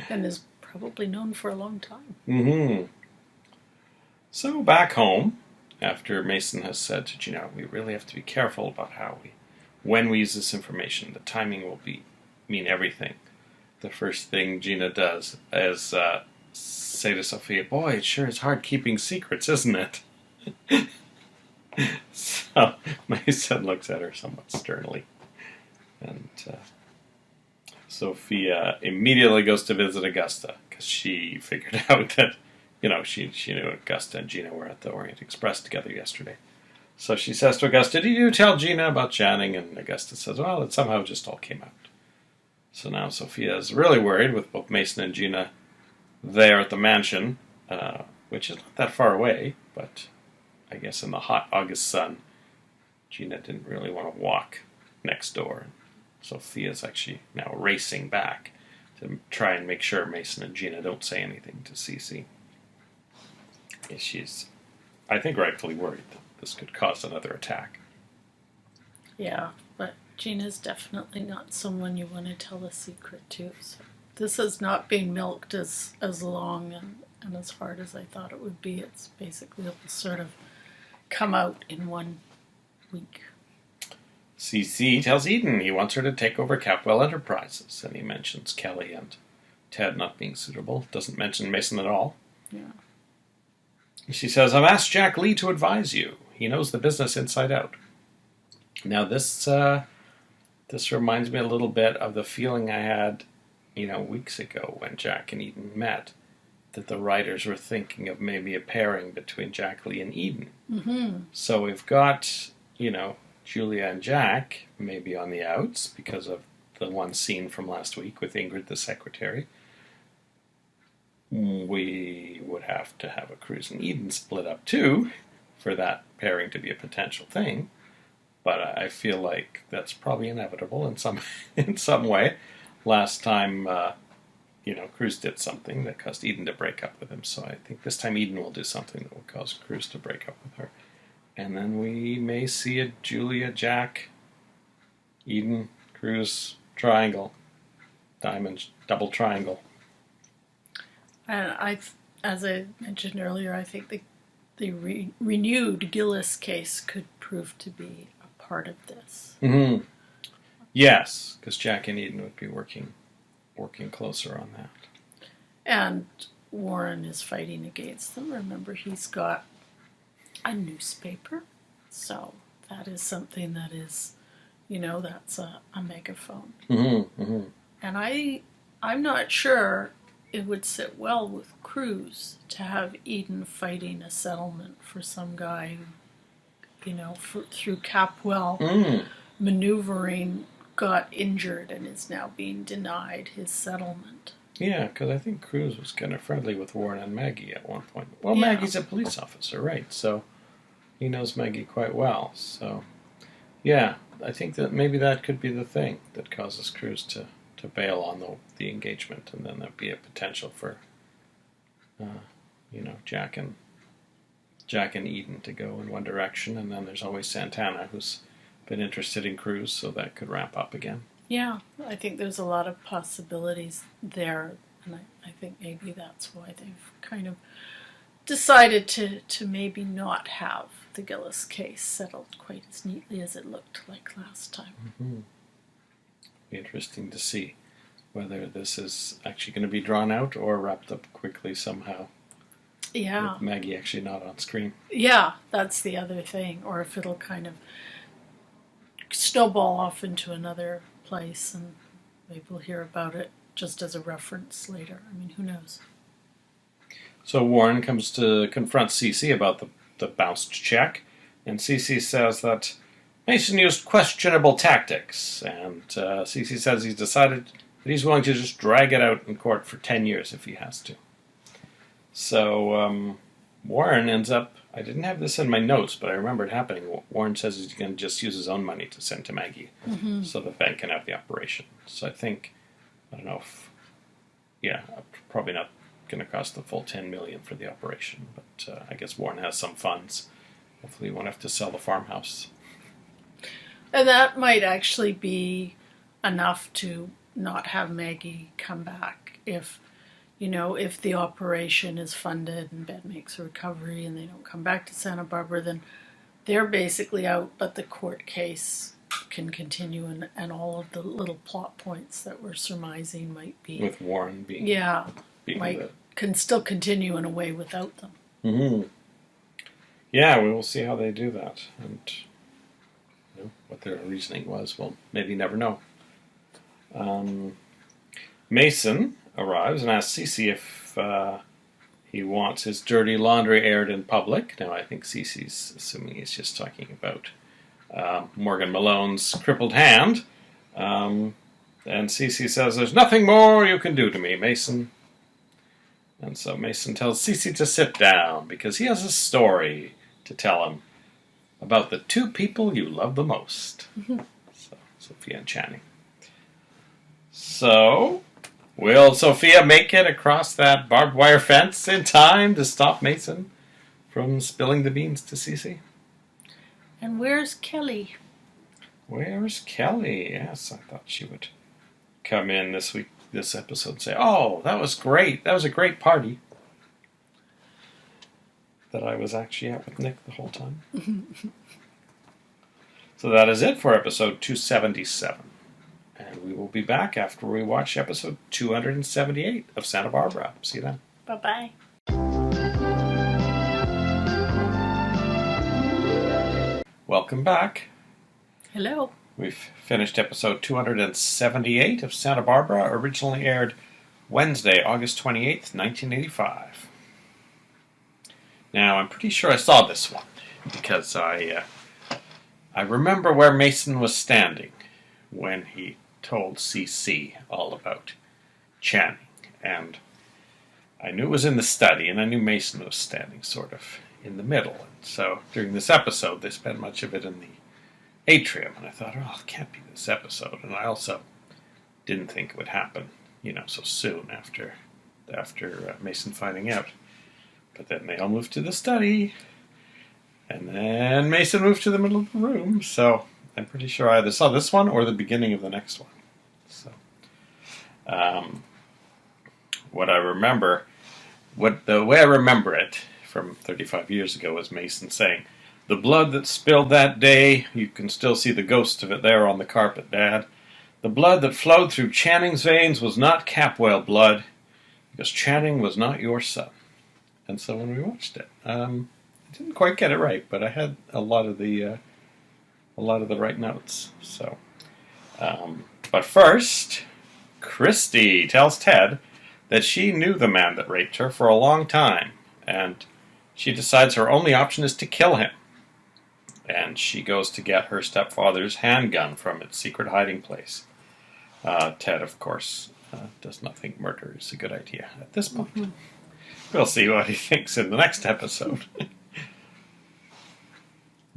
And is probably known for a long time. Mm-hmm. So back home, after Mason has said to Gina, we really have to be careful about when we use this information. The timing will mean everything. The first thing Gina does is say to Sophia, boy, it sure is hard keeping secrets, isn't it? So Mason looks at her somewhat sternly, and Sophia immediately goes to visit Augusta because she figured out that she knew Augusta and Gina were at the Orient Express together yesterday. So she says to Augusta, "Did you tell Gina about Channing?" And Augusta says, "Well, it somehow just all came out." So now Sophia is really worried with both Mason and Gina there at the mansion, which is not that far away, but I guess in the hot August sun, Gina didn't really want to walk next door. Sophia's actually now racing back to try and make sure Mason and Gina don't say anything to Cece. She's, I think, rightfully worried that this could cause another attack. Yeah, but Gina's definitely not someone you want to tell a secret to. So this has not been milked as long and as hard as I thought it would be. It's basically sort of come out in 1 week. CC tells Eden he wants her to take over Capwell Enterprises, and he mentions Kelly and Ted not being suitable. Doesn't mention Mason at all. Yeah. She says, I've asked Jack Lee to advise you. He knows the business inside out. Now this reminds me a little bit of the feeling I had, weeks ago when Jack and Eden met, that the writers were thinking of maybe a pairing between Jack Lee and Eden. Mm-hmm. So we've got, Julia and Jack maybe on the outs because of the one scene from last week with Ingrid the secretary. We would have to have a Cruz and Eden split up too for that pairing to be a potential thing. But I feel like that's probably inevitable in some way. Last time, Cruz did something that caused Eden to break up with him. So I think this time Eden will do something that will cause Cruz to break up with her. And then we may see a Julia, Jack, Eden, Cruz triangle. Diamond, double triangle. And as I mentioned earlier, I think the renewed Gillis case could prove to be a part of this. Mm-hmm. Yes, because Jack and Eden would be working closer on that. And Warren is fighting against them. Remember, he's got a newspaper, so that is something that is, that's a megaphone. Mm-hmm. Mm-hmm. And I'm not sure it would sit well with Cruz to have Eden fighting a settlement for some guy who, through Capwell maneuvering, got injured and is now being denied his settlement. Yeah, because I think Cruz was kind of friendly with Warren and Maggie at one point. Well, Yeah. Maggie's a police officer, right? So he knows Maggie quite well. So, yeah, I think that maybe that could be the thing that causes Cruz to bail on the engagement, and then there'd be a potential for, Jack and Eden to go in one direction, and then there's always Santana, who's been interested in Cruz, so that could ramp up again. Yeah, I think there's a lot of possibilities there, and I think maybe that's why they've kind of decided to maybe not have the Gillis case settled quite as neatly as it looked like last time. Mm-hmm. Be interesting to see whether this is actually going to be drawn out or wrapped up quickly somehow. Yeah. With Maggie actually not on screen. Yeah, that's the other thing. Or if it'll kind of snowball off into another place and maybe we'll hear about it just as a reference later. I mean, who knows? So Warren comes to confront Cece about the bounced check, and Cece says that Mason used questionable tactics, and Cece says he's decided that he's willing to just drag it out in court for 10 years if he has to. So Warren ends up, I didn't have this in my notes, but I remember it happening. Warren says he's going to just use his own money to send to Maggie so the bank can have the operation. So I think, I don't know if, probably not going to cost the full $10 million for the operation, but I guess Warren has some funds. Hopefully he won't have to sell the farmhouse. And that might actually be enough to not have Maggie come back if the operation is funded and Ben makes a recovery and they don't come back to Santa Barbara, then they're basically out, but the court case can continue and all of the little plot points that we're surmising might be... With Warren being... Yeah, can still continue in a way without them. Mm-hmm. Yeah, we will see how they do that. And what their reasoning was, we'll maybe never know. Mason arrives and asks Cece if he wants his dirty laundry aired in public. Now, I think Cece's assuming he's just talking about Morgan Malone's crippled hand. And Cece says, "There's nothing more you can do to me, Mason." And so Mason tells Cece to sit down because he has a story to tell him about the two people you love the most. So, Sophia and Channing. So, will Sophia make it across that barbed wire fence in time to stop Mason from spilling the beans to Cece? And where's Kelly? Where's Kelly? Yes, I thought she would come in this episode and say, "Oh, that was great. That was a great party that I was actually at with Nick the whole time." So that is it for episode 277. And we will be back after we watch episode 278 of Santa Barbara. See you then. Bye-bye. Welcome back. Hello. We've finished episode 278 of Santa Barbara, originally aired Wednesday, August 28th, 1985. Now, I'm pretty sure I saw this one, because I remember where Mason was standing when he told CC all about Channing, and I knew it was in the study, and I knew Mason was standing sort of in the middle, and so during this episode, they spent much of it in atrium, and I thought, oh, it can't be this episode. And I also didn't think it would happen, so soon after Mason finding out. But then they all moved to the study, and then Mason moved to the middle of the room. So I'm pretty sure I either saw this one or the beginning of the next one. So, what I remember, the way I remember it from 35 years ago was Mason saying, "The blood that spilled that day, you can still see the ghost of it there on the carpet, Dad. The blood that flowed through Channing's veins was not Capwell blood, because Channing was not your son." And so when we watched it, I didn't quite get it right, but I had a lot of the right notes. So, but first, Christy tells Ted that she knew the man that raped her for a long time, and she decides her only option is to kill him. And she goes to get her stepfather's handgun from its secret hiding place. Ted, of course, does not think murder is a good idea at this point. Mm-hmm. We'll see what he thinks in the next episode.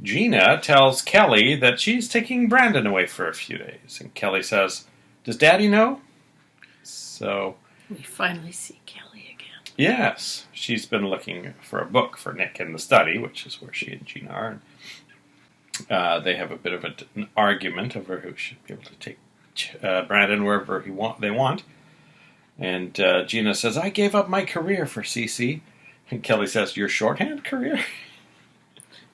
Gina tells Kelly that she's taking Brandon away for a few days. And Kelly says, "Does Daddy know?" So we finally see Kelly again. Yes. She's been looking for a book for Nick in the study, which is where she and Gina are. They have a bit of an argument over who should be able to take Brandon wherever they want. And Gina says, "I gave up my career for Cece." And Kelly says, "Your shorthand career?"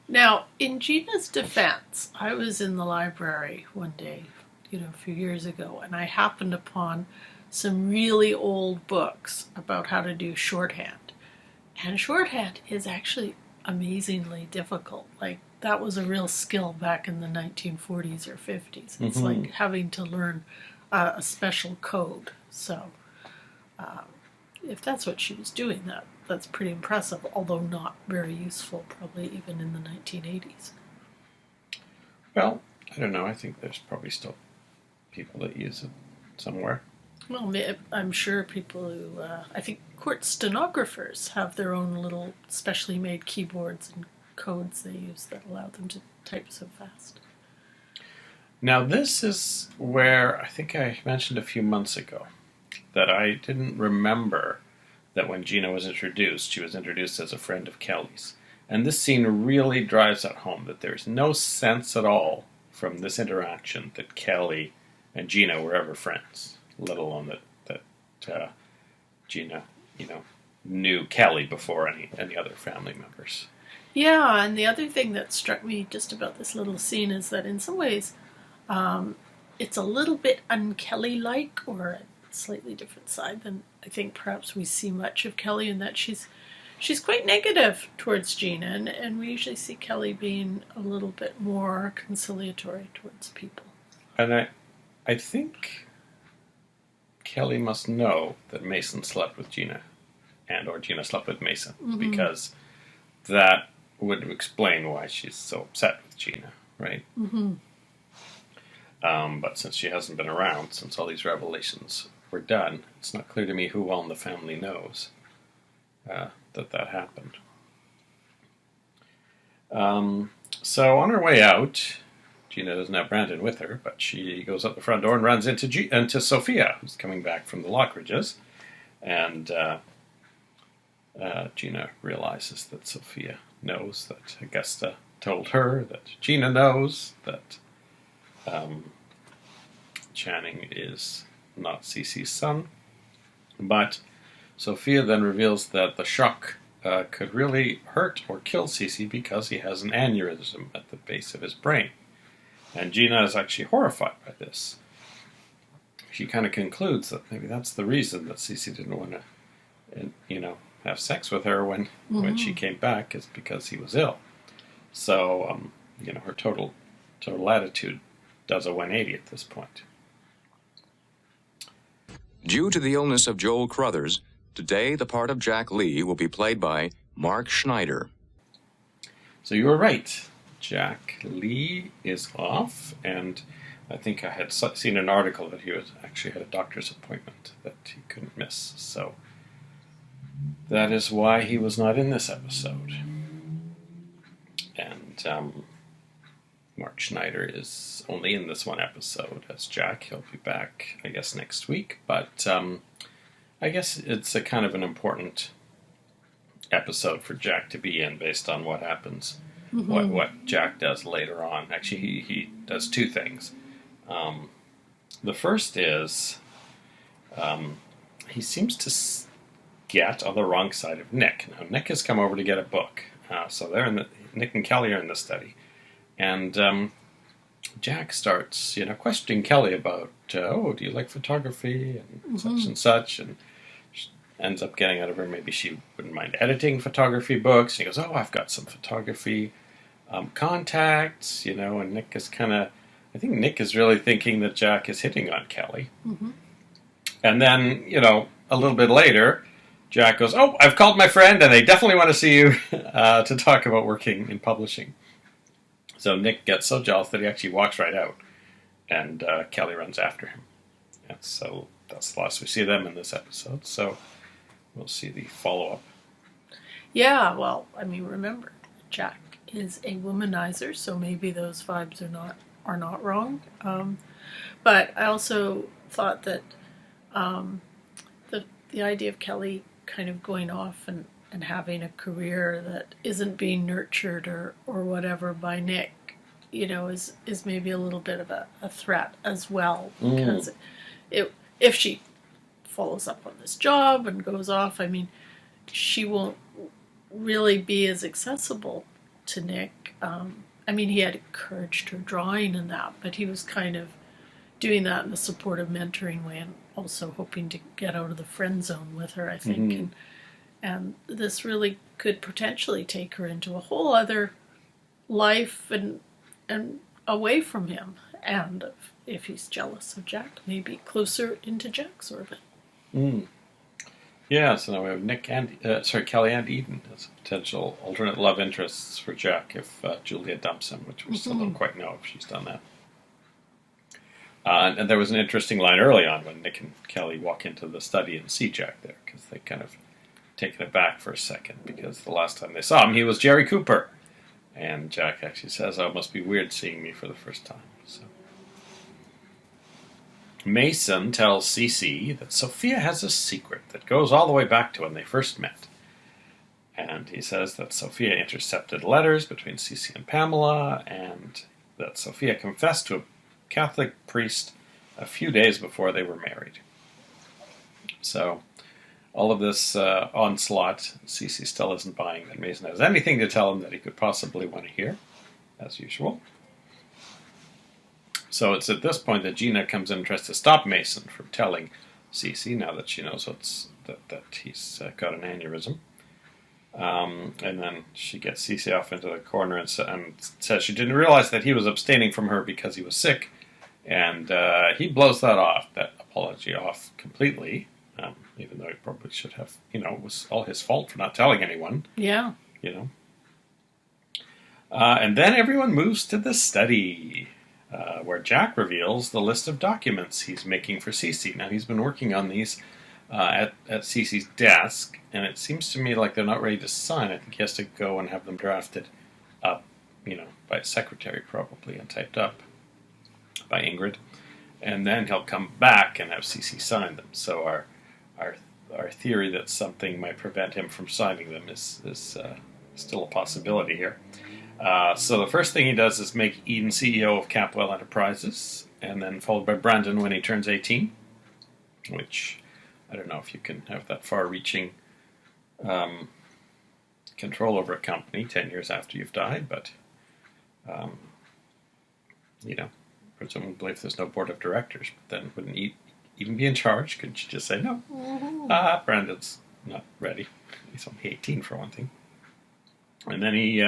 Now, in Gina's defense, I was in the library one day, a few years ago, and I happened upon some really old books about how to do shorthand. And shorthand is actually amazingly difficult. Like, that was a real skill back in the 1940s or 50s. It's like having to learn a special code. So, if that's what she was doing, that's pretty impressive, although not very useful, probably even in the 1980s. Well, I don't know. I think there's probably still people that use it somewhere. Well, I'm sure people who, I think court stenographers have their own little specially made keyboards and codes they use that allow them to type so fast. Now, this is where I think I mentioned a few months ago that I didn't remember that when Gina was introduced, she was introduced as a friend of Kelly's. And this scene really drives that home, that there's no sense at all from this interaction that Kelly and Gina were ever friends, let alone that Gina, knew Kelly before any other family members. Yeah, and the other thing that struck me just about this little scene is that in some ways it's a little bit un-Kelly-like, or a slightly different side than I think perhaps we see much of Kelly, in that she's quite negative towards Gina, and we usually see Kelly being a little bit more conciliatory towards people. And I think Kelly must know that Mason slept with Gina, or Gina slept with Mason, because that would explain why she's so upset with Gina, right? Mm-hmm. But since she hasn't been around, since all these revelations were done, it's not clear to me who all in the family knows that happened. So on her way out, Gina doesn't have Brandon with her, but she goes out the front door and runs into Sophia, who's coming back from the Lockridges, and Gina realizes that Sophia knows that Augusta told her that Gina knows that Channing is not Cece's son. But Sophia then reveals that the shock could really hurt or kill Cece because he has an aneurysm at the base of his brain. And Gina is actually horrified by this. She kind of concludes that maybe that's the reason that Cece didn't want to, have sex with her when she came back, is because he was ill. So, her total attitude does a 180 at this point. Due to the illness of Joel Crothers, today the part of Jack Lee will be played by Mark Schneider. So you were right. Jack Lee is off, and I think I had seen an article that he actually had a doctor's appointment that he couldn't miss. So that is why he was not in this episode. And Mark Schneider is only in this one episode as Jack. He'll be back, I guess, next week. But I guess it's a kind of an important episode for Jack to be in based on what happens, what Jack does later on. Actually, he does two things. The first is he seems to get on the wrong side of Nick. Now, Nick has come over to get a book. So Nick and Kelly are in the study. And Jack starts, questioning Kelly about, do you like photography and such, and she ends up getting out of her maybe she wouldn't mind editing photography books. And he goes, I've got some photography contacts, and Nick is I think Nick is really thinking that Jack is hitting on Kelly. And then, a little bit later, Jack goes, I've called my friend and they definitely want to see you to talk about working in publishing. So Nick gets so jealous that he actually walks right out, and Kelly runs after him. And so that's the last we see them in this episode. So we'll see the follow-up. Yeah, well, remember, Jack is a womanizer, so maybe those vibes are not wrong. But I also thought that the idea of Kelly kind of going off and having a career that isn't being nurtured or whatever by Nick, is maybe a little bit of a threat as well. Because if she follows up on this job and goes off, she won't really be as accessible to Nick. He had encouraged her drawing and that, but he was kind of doing that in a supportive mentoring way and also hoping to get out of the friend zone with her, I think. And this really could potentially take her into a whole other life and away from him. And if he's jealous of Jack, maybe closer into Jack's orbit. Yeah, so now we have Kelly and Eden as potential alternate love interests for Jack if Julia dumps him, which we still don't quite know if she's done that. And there was an interesting line early on when Nick and Kelly walk into the study and see Jack there, because they kind of taken it back for a second, because the last time they saw him, he was Jerry Cooper. And Jack actually says, it must be weird seeing me for the first time. So Mason tells Cece that Sophia has a secret that goes all the way back to when they first met. And he says that Sophia intercepted letters between Cece and Pamela, and that Sophia confessed to a Catholic priest a few days before they were married. So all of this onslaught, Cece still isn't buying that Mason has anything to tell him that he could possibly want to hear, as usual. So it's at this point that Gina comes in and tries to stop Mason from telling Cece, now that she knows that he's got an aneurysm. And then she gets Cece off into the corner and says she didn't realize that he was abstaining from her because he was sick. And he blows that apology off completely. Even though he probably should have, it was all his fault for not telling anyone. Yeah. And then everyone moves to the study, where Jack reveals the list of documents he's making for Cece. Now, he's been working on these at Cece's desk, and it seems to me like they're not ready to sign. I think he has to go and have them drafted up, by a secretary probably, and typed up by Ingrid. And then he'll come back and have Cece sign them. So our theory that something might prevent him from signing them is still a possibility here. So the first thing he does is make Eden CEO of Capwell Enterprises, and then followed by Brandon when he turns 18, which I don't know if you can have that far-reaching control over a company 10 years after you've died, but, presumably if there's no board of directors, but then wouldn't he even be in charge? Couldn't you just say, no, Brandon's not ready. He's only 18 for one thing. And then he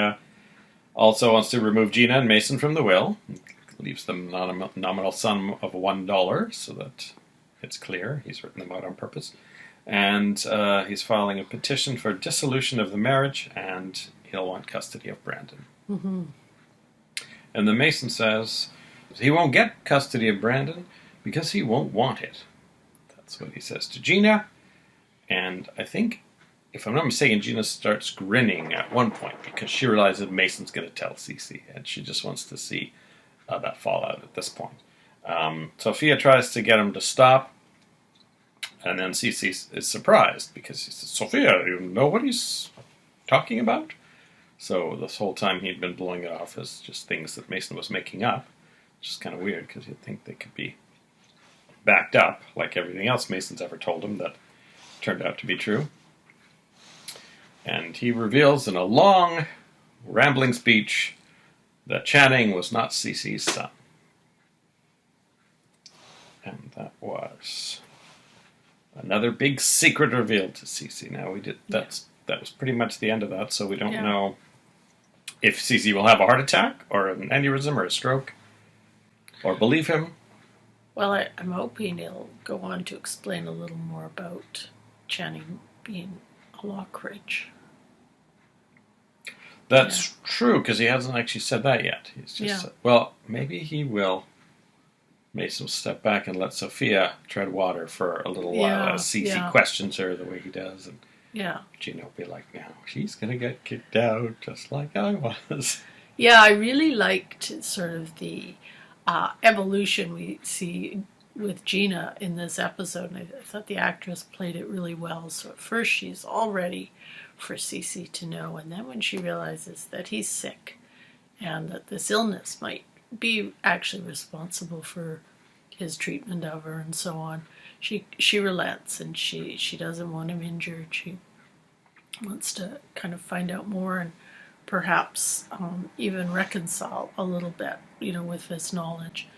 also wants to remove Gina and Mason from the will. Leaves them a nominal sum of $1 so that it's clear he's written them out on purpose. And he's filing a petition for dissolution of the marriage, and he'll want custody of Brandon. And then Mason says he won't get custody of Brandon because he won't want it. That's what he says to Gina. And I think if I'm not mistaken, Gina starts grinning at one point because she realizes Mason's going to tell Cece, and she just wants to see that fallout at this point. Sophia tries to get him to stop, and then Cece is surprised because he says, Sophia, you know what he's talking about? So this whole time he'd been blowing it off as just things that Mason was making up, which is kind of weird because you'd think they could be backed up like everything else Mason's ever told him that turned out to be true. And he reveals in a long, rambling speech that Channing was not Cece's son. And that was another big secret revealed to Cece. Now that was pretty much the end of that, so we don't know if Cece will have a heart attack or an aneurysm or a stroke, or believe him. Well, I'm hoping he'll go on to explain a little more about Channing being a Lockridge. That's true, because he hasn't actually said that yet. He's just said, well, maybe he will. Mason will step back and let Sophia tread water for a little while as Cece questions her the way he does. And Gina will be like, now, she's going to get kicked out just like I was. Yeah, I really liked sort of the evolution we see with Gina in this episode. And I thought the actress played it really well. So at first she's all ready for Cece to know. And then when she realizes that he's sick and that this illness might be actually responsible for his treatment of her and so on, she relents, and she doesn't want him injured. She wants to kind of find out more and perhaps even reconcile a little bit, with this knowledge.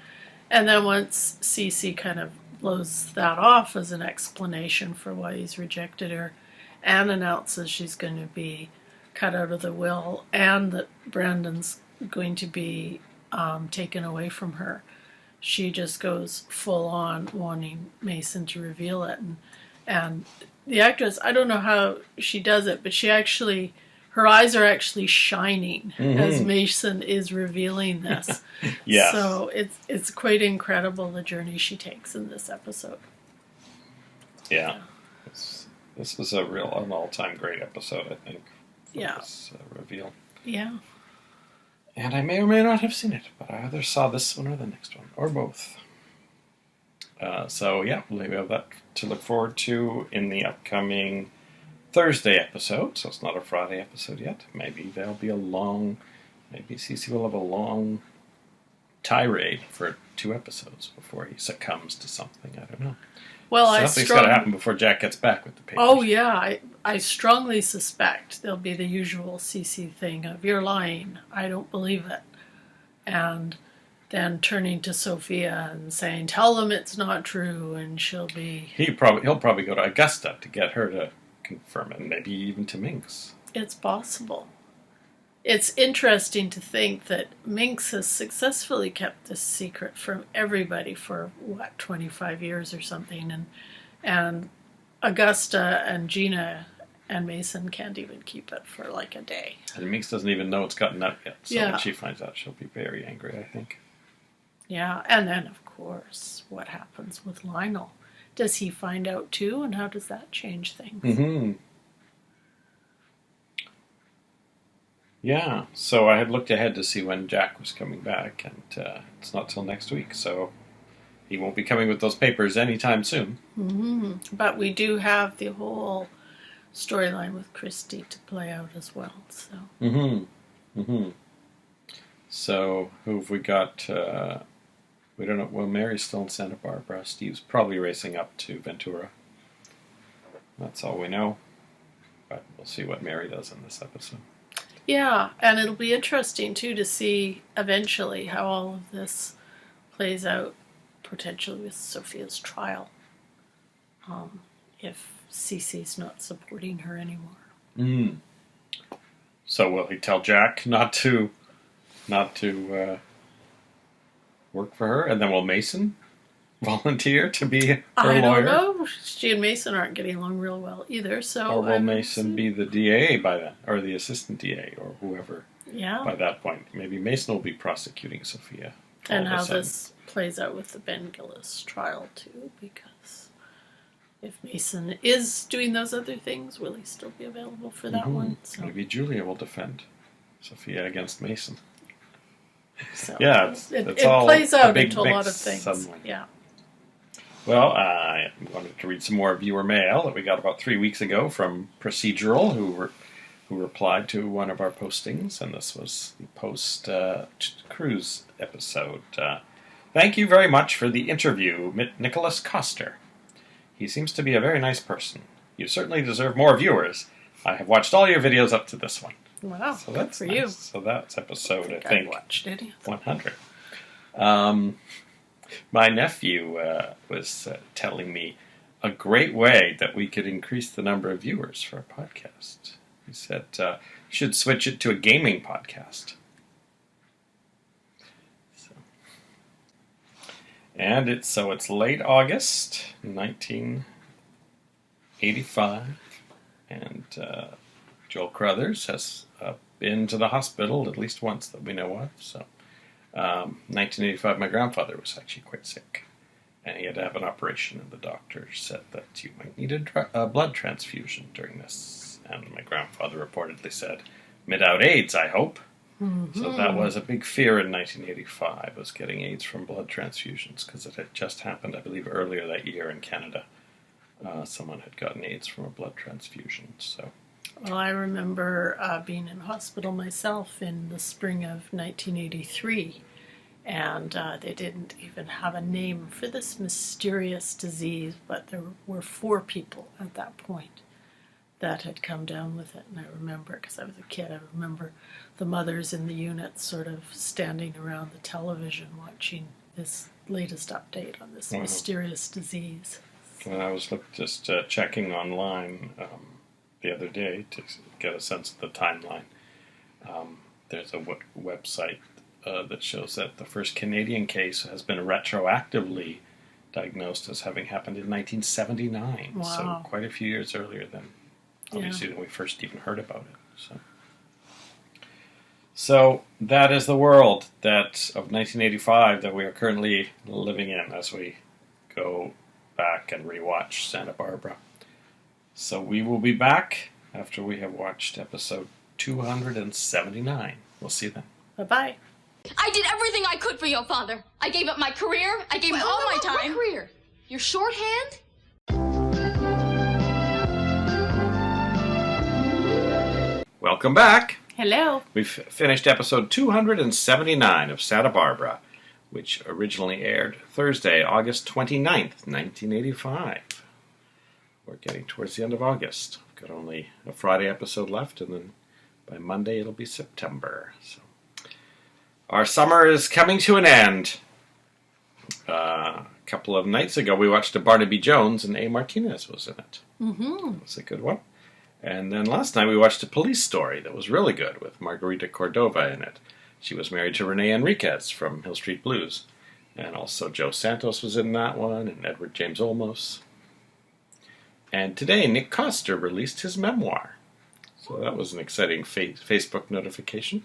And then once Cece kind of blows that off as an explanation for why he's rejected her and announces she's going to be cut out of the will and that Brandon's going to be taken away from her, she just goes full on wanting Mason to reveal it. And the actress, I don't know how she does it, but her eyes are actually shining as Mason is revealing this. Yes. So it's quite incredible the journey she takes in this episode. Yeah. This was an all-time great episode, I think. This reveal. Yeah. And I may or may not have seen it, but I either saw this one or the next one, or both. We have that to look forward to in the upcoming Thursday episode. So it's not a Friday episode yet. Maybe there'll be maybe Cece will have a long tirade for 2 episodes before he succumbs to something. I don't know. Well, something's got to happen before Jack gets back with the papers. Oh, yeah. I strongly suspect there'll be the usual CC thing of, you're lying, I don't believe it. And then turning to Sophia and saying, tell them it's not true, and she'll be... He'll probably go to Augusta to get her to confirm it, and maybe even to Minx. It's possible. It's interesting to think that Minx has successfully kept this secret from everybody for, 25 years or something, and Augusta and Gina and Mason can't even keep it for like a day. And Minx doesn't even know it's gotten out yet, so when she finds out, she'll be very angry, I think. Yeah, and then, of course, what happens with Lionel? Does he find out too, and how does that change things? Mm-hmm. Yeah, so I had looked ahead to see when Jack was coming back, and it's not till next week, so he won't be coming with those papers anytime soon. Mm-hmm. But we do have the whole storyline with Christy to play out as well. So. Mm-hmm. Mm-hmm. So who have we got? We don't know. Well, Mary's still in Santa Barbara. Steve's probably racing up to Ventura. That's all we know. But we'll see what Mary does in this episode. Yeah, and it'll be interesting, too, to see eventually how all of this plays out, potentially with Sophia's trial, if Cece's not supporting her anymore. Mm. So will he tell Jack not to work for her, and then will Mason volunteer to be her lawyer? I don't know. She and Mason aren't getting along real well either. So, or will Mason be the DA by then, or the assistant DA, or whoever? Yeah. By that point, maybe Mason will be prosecuting Sophia. And how this plays out with the Ben Gillis trial too, because if Mason is doing those other things, will he still be available for that one? So, Maybe Julia will defend Sophia against Mason. so Yeah, it all plays a out big into a lot mix of things. suddenly. Yeah. Well, I wanted to read some more viewer mail that we got about 3 weeks ago from Procedural, who replied to one of our postings, and this was the post-cruise episode. Thank you very much for the interview, Nicholas Coster. He seems to be a very nice person. You certainly deserve more viewers. I have watched all your videos up to this one. Wow, So good that's for nice. you. So that's episode, I I think, watched it. 100. My nephew was telling me a great way that we could increase the number of viewers for our podcast. He said, you should switch it to a gaming podcast. And it's late August 1985, and Joel Crothers has been to the hospital at least once that we know of. So, 1985, my grandfather was actually quite sick, and he had to have an operation, and the doctor said that you might need a blood transfusion during this. And my grandfather reportedly said, "Without AIDS, I hope." Mm-hmm. So that was a big fear in 1985, was getting AIDS from blood transfusions, because it had just happened, I believe, earlier that year in Canada. Someone had gotten AIDS from a blood transfusion. So, well, I remember being in hospital myself in the spring of 1983, and they didn't even have a name for this mysterious disease, but there were 4 people at that point that had come down with it. And I remember, because I was a kid, I remember the mothers in the unit sort of standing around the television watching this latest update on this mysterious disease. And I was just checking online the other day to get a sense of the timeline. There's a website that shows that the first Canadian case has been retroactively diagnosed as having happened in 1979. Wow. So quite a few years earlier than, obviously, when we first even heard about it. So that is the world of 1985 that we are currently living in as we go back and rewatch Santa Barbara. So we will be back after we have watched episode 279. We'll see you then. Bye-bye. I did everything I could for your father. I gave up my career. I gave him all my time. What career? Your shorthand? Welcome back. Hello. We've finished episode 279 of Santa Barbara, which originally aired Thursday, August 29th, 1985. We're getting towards the end of August. We've got only a Friday episode left, and then by Monday it'll be September. So our summer is coming to an end. A couple of nights ago, we watched a Barnaby Jones, and A. Martinez was in it. Mm-hmm. It was a good one. And then last night we watched a police story that was really good with Margarita Cordova in it. She was married to Renee Enriquez from Hill Street Blues. And also Joe Santos was in that one, and Edward James Olmos. And today Nick Coster released his memoir. So that was an exciting Facebook notification.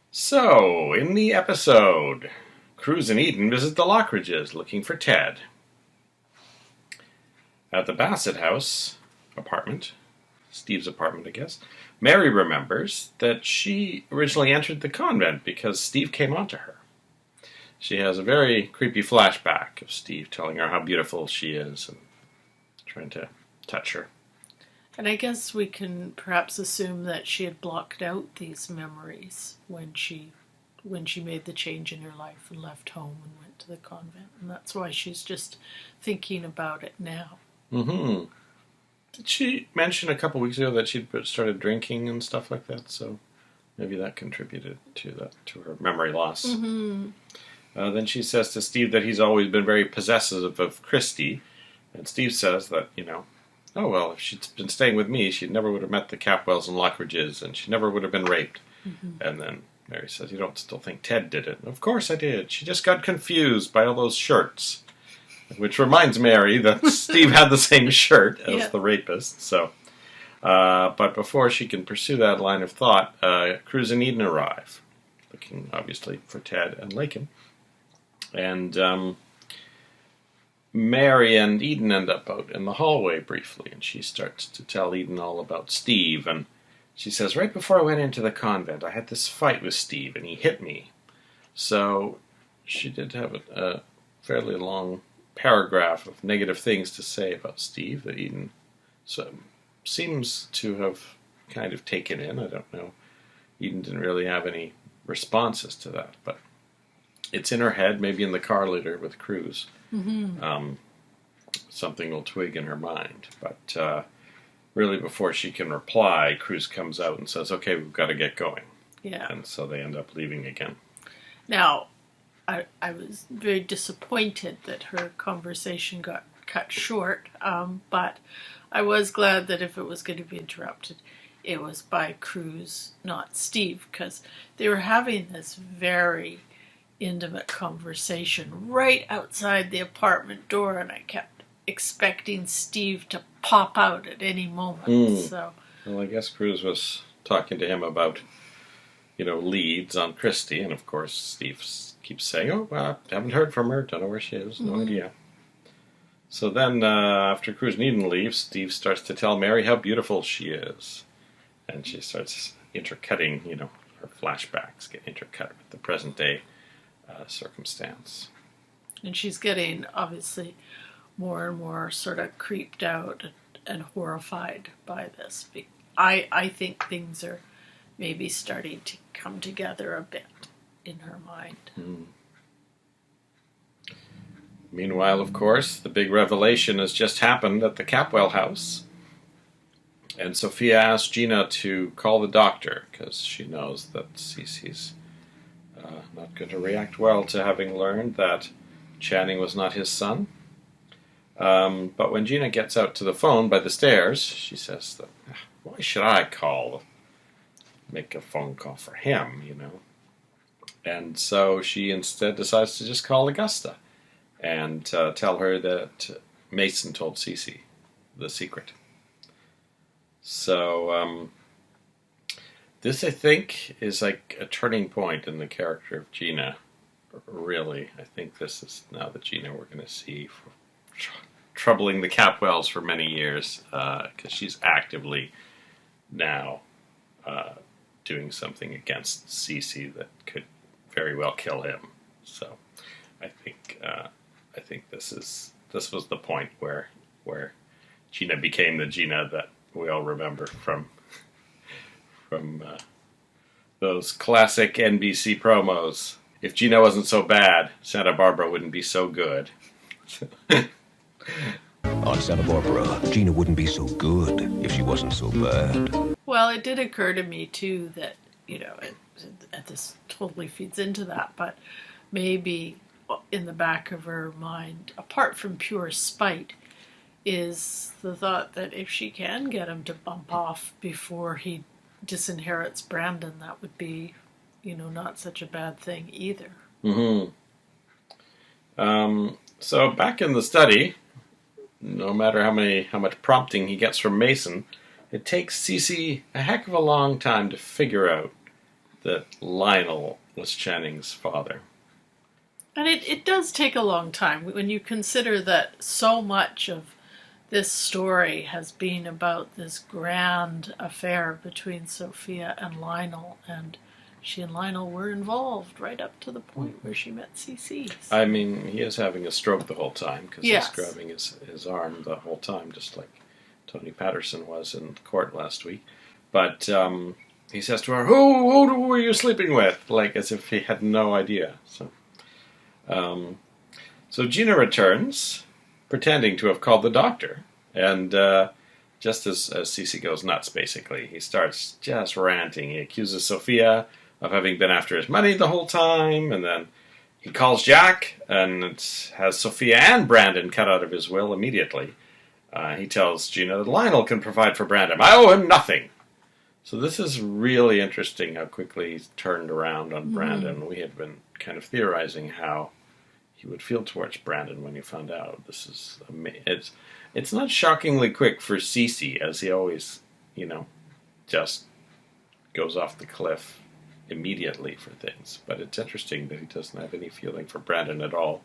So, in the episode, Cruz and Eden visit the Lockridges looking for Ted. At the Bassett house apartment, Steve's apartment, I guess, Mary remembers that she originally entered the convent because Steve came on to her. She has a very creepy flashback of Steve telling her how beautiful she is and trying to touch her. And I guess we can perhaps assume that she had blocked out these memories when she made the change in her life and left home and went to the convent. And that's why she's just thinking about it now. Mm-hmm. Did she mention a couple weeks ago that she'd started drinking and stuff like that? So maybe that contributed to her memory loss. Mm-hmm. Then she says to Steve that he's always been very possessive of Christy. And Steve says that, oh, well, if she'd been staying with me, she never would have met the Capwells and Lockridges, and she never would have been raped. Mm-hmm. And then Mary says, you don't still think Ted did it? And of course I did. She just got confused by all those shirts. Which reminds Mary that Steve had the same shirt as the rapist. So, but before she can pursue that line of thought, Cruz and Eden arrive, looking obviously for Ted and Lakin. And Mary and Eden end up out in the hallway briefly, and she starts to tell Eden all about Steve, and she says, right before I went into the convent, I had this fight with Steve, and he hit me. So she did have a fairly long paragraph of negative things to say about Steve that Eden seems to have kind of taken in. I don't know. Eden didn't really have any responses to that, but it's in her head, maybe in the car later with Cruz. Something will twig in her mind. But really, before she can reply, Cruz comes out and says, okay, we've got to get going. Yeah. And so they end up leaving again. Now, I was very disappointed that her conversation got cut short, but I was glad that if it was going to be interrupted, it was by Cruz, not Steve, because they were having this very intimate conversation right outside the apartment door, and I kept expecting Steve to pop out at any moment. So, well, I guess Cruz was talking to him about, leads on Christie, and of course Steve keeps saying, oh, well, I haven't heard from her, don't know where she is, no idea. So then, after Cruz and Eden leave, Steve starts to tell Mary how beautiful she is. And she starts intercutting, her flashbacks get intercut with the present day circumstance. and she's getting, obviously, more and more sort of creeped out and horrified by this. I think things are maybe starting to come together a bit in her mind. Meanwhile, of course, the big revelation has just happened at the Capwell house. And Sophia asks Gina to call the doctor because she knows that Cece's not going to react well to having learned that Channing was not his son. But when Gina gets out to the phone by the stairs, she says, that, why should I make a phone call for him, And so she instead decides to just call Augusta and tell her that Mason told Cece the secret. So this, I think, is like a turning point in the character of Gina. Really, I think this is now the Gina we're going to see troubling the Capwells for many years, because she's actively now doing something against Cece that could very well kill him. So I think this was the point where Gina became the Gina that we all remember from those classic NBC promos. If Gina wasn't so bad, Santa Barbara wouldn't be so good. On Santa Barbara, Gina wouldn't be so good if she wasn't so bad. Well, it did occur to me, too, that, this totally feeds into that, but maybe in the back of her mind, apart from pure spite, is the thought that if she can get him to bump off before he disinherits Brandon, that would be, not such a bad thing either. So back in the study, no matter how much prompting he gets from Mason, it takes Cece a heck of a long time to figure out that Lionel was Channing's father. And it does take a long time when you consider that so much of this story has been about this grand affair between Sophia and Lionel, and she and Lionel were involved right up to the point where she met Cece. So. I mean, he is having a stroke the whole time because Yes. he's grabbing his arm the whole time, just like Tony Patterson was in court last week. But he says to her, who were you sleeping with? Like as if he had no idea. So Gina returns, pretending to have called the doctor. And just as Cece goes nuts, basically, he starts just ranting. He accuses Sophia of having been after his money the whole time. And then he calls Jack and has Sophia and Brandon cut out of his will immediately. He tells Gina that Lionel can provide for Brandon. I owe him nothing. So this is really interesting how quickly he's turned around on Brandon. We had been kind of theorizing how he would feel towards Brandon when he found out. This is it's not shockingly quick for Cece, as he always, just goes off the cliff immediately for things. But it's interesting that he doesn't have any feeling for Brandon at all.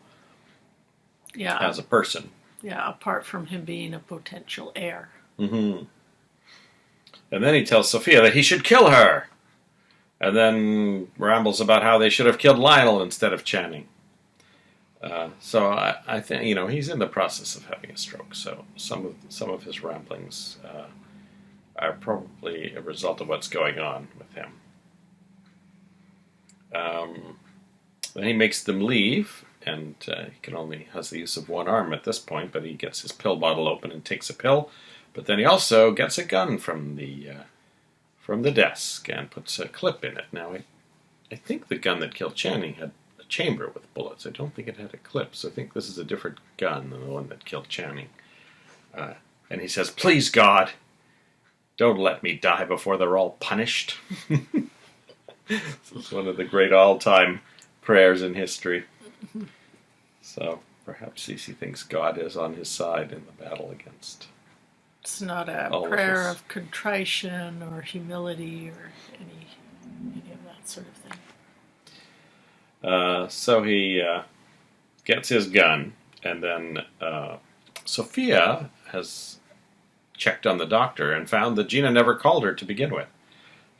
Yeah. as a person. Yeah, apart from him being a potential heir. Mm-hmm. And then he tells Sophia that he should kill her. And then rambles about how they should have killed Lionel instead of Channing. So I think, he's in the process of having a stroke. So some of his ramblings are probably a result of what's going on with him. Then he makes them leave, and he has the use of one arm at this point, but he gets his pill bottle open and takes a pill. But then he also gets a gun from the desk and puts a clip in it. Now, I think the gun that killed Channing had a chamber with bullets. I don't think it had a clip, so I think this is a different gun than the one that killed Channing. And he says, "Please, God, don't let me die before they're all punished." This is one of the great all-time prayers in history. So perhaps Cece thinks God is on his side in the battle against. It's not a prayer of contrition or humility or any of that sort of thing. So he gets his gun, and then Sophia has checked on the doctor and found that Gina never called her to begin with.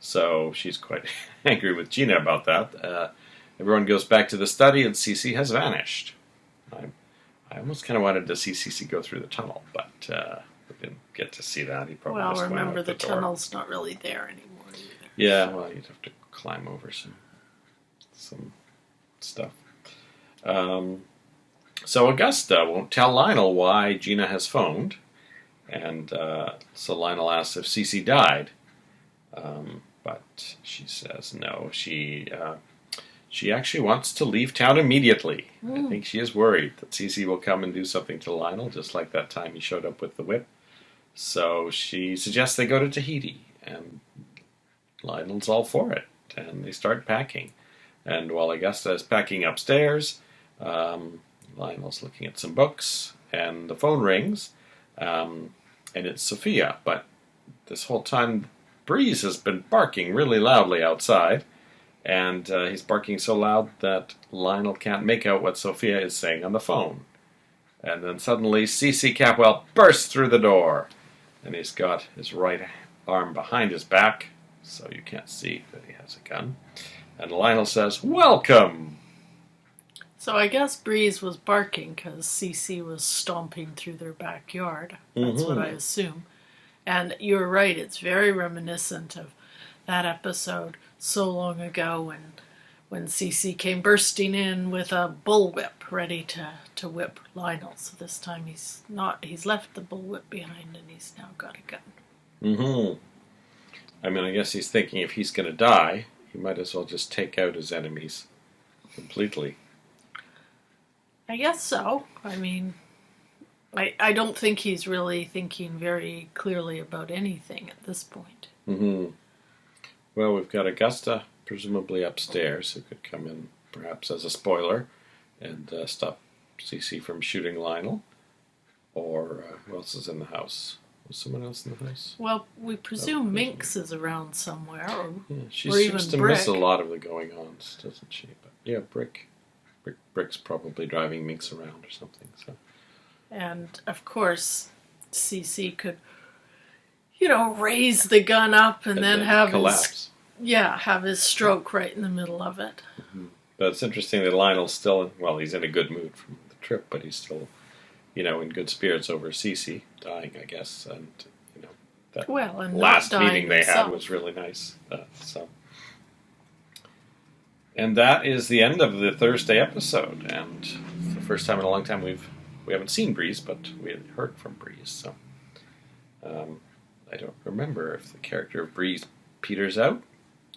So she's quite angry with Gina about that. Everyone goes back to the study, and Cece has vanished. I almost kind of wanted to see Cece go through the tunnel, but we didn't get to see that. He probably just went remember out the door. tunnel's not really there anymore either. Yeah, well, you'd have to climb over some stuff. So Augusta won't tell Lionel why Gina has phoned, and so Lionel asks if Cece died, but she says no. She actually wants to leave town immediately. I think she is worried that Cece will come and do something to Lionel, just like that time he showed up with the whip. So she suggests they go to Tahiti, and Lionel's all for it, and they start packing. And while Augusta is packing upstairs, Lionel's looking at some books, and the phone rings, and it's Sophia. But this whole time, Breeze has been barking really loudly outside, and he's barking so loud that Lionel can't make out what Sophia is saying on the phone. And then suddenly, C.C. Capwell bursts through the door, and he's got his right arm behind his back, so you can't see that he has a gun. And Lionel says, "Welcome!" So I guess Breeze was barking because Cece was stomping through their backyard. That's what I assume. And you're right, it's very reminiscent of that episode so long ago when Cece came bursting in with a bullwhip ready to whip Lionel. So this time he's left the bullwhip behind and he's now got a gun. Mm-hmm. I mean, I guess he's thinking if he's going to die, he might as well just take out his enemies completely. I guess so. I mean, I don't think he's really thinking very clearly about anything at this point. Mm-hmm. Well, we've got Augusta, presumably upstairs, who could come in perhaps as a spoiler and stop Cece from shooting Lionel. Or who else is in the house? Was someone else in the house? Well, we presume Minx is around somewhere, or she or seems even to Brick. miss a lot of the going-ons, doesn't she? But yeah, Brick's probably driving Minx around or something. So. And of course, CC could, raise the gun up and then have collapse. have his stroke right in the middle of it. Mm-hmm. But it's interesting that Lionel's still, he's in a good mood from the trip, but he's still, in good spirits over Cece dying, I guess, and that and last not meeting they himself. had was really nice. And that is the end of the Thursday episode, and for the first time in a long time we haven't seen Breeze, but we had heard from Breeze, so I don't remember if the character of Breeze peters out,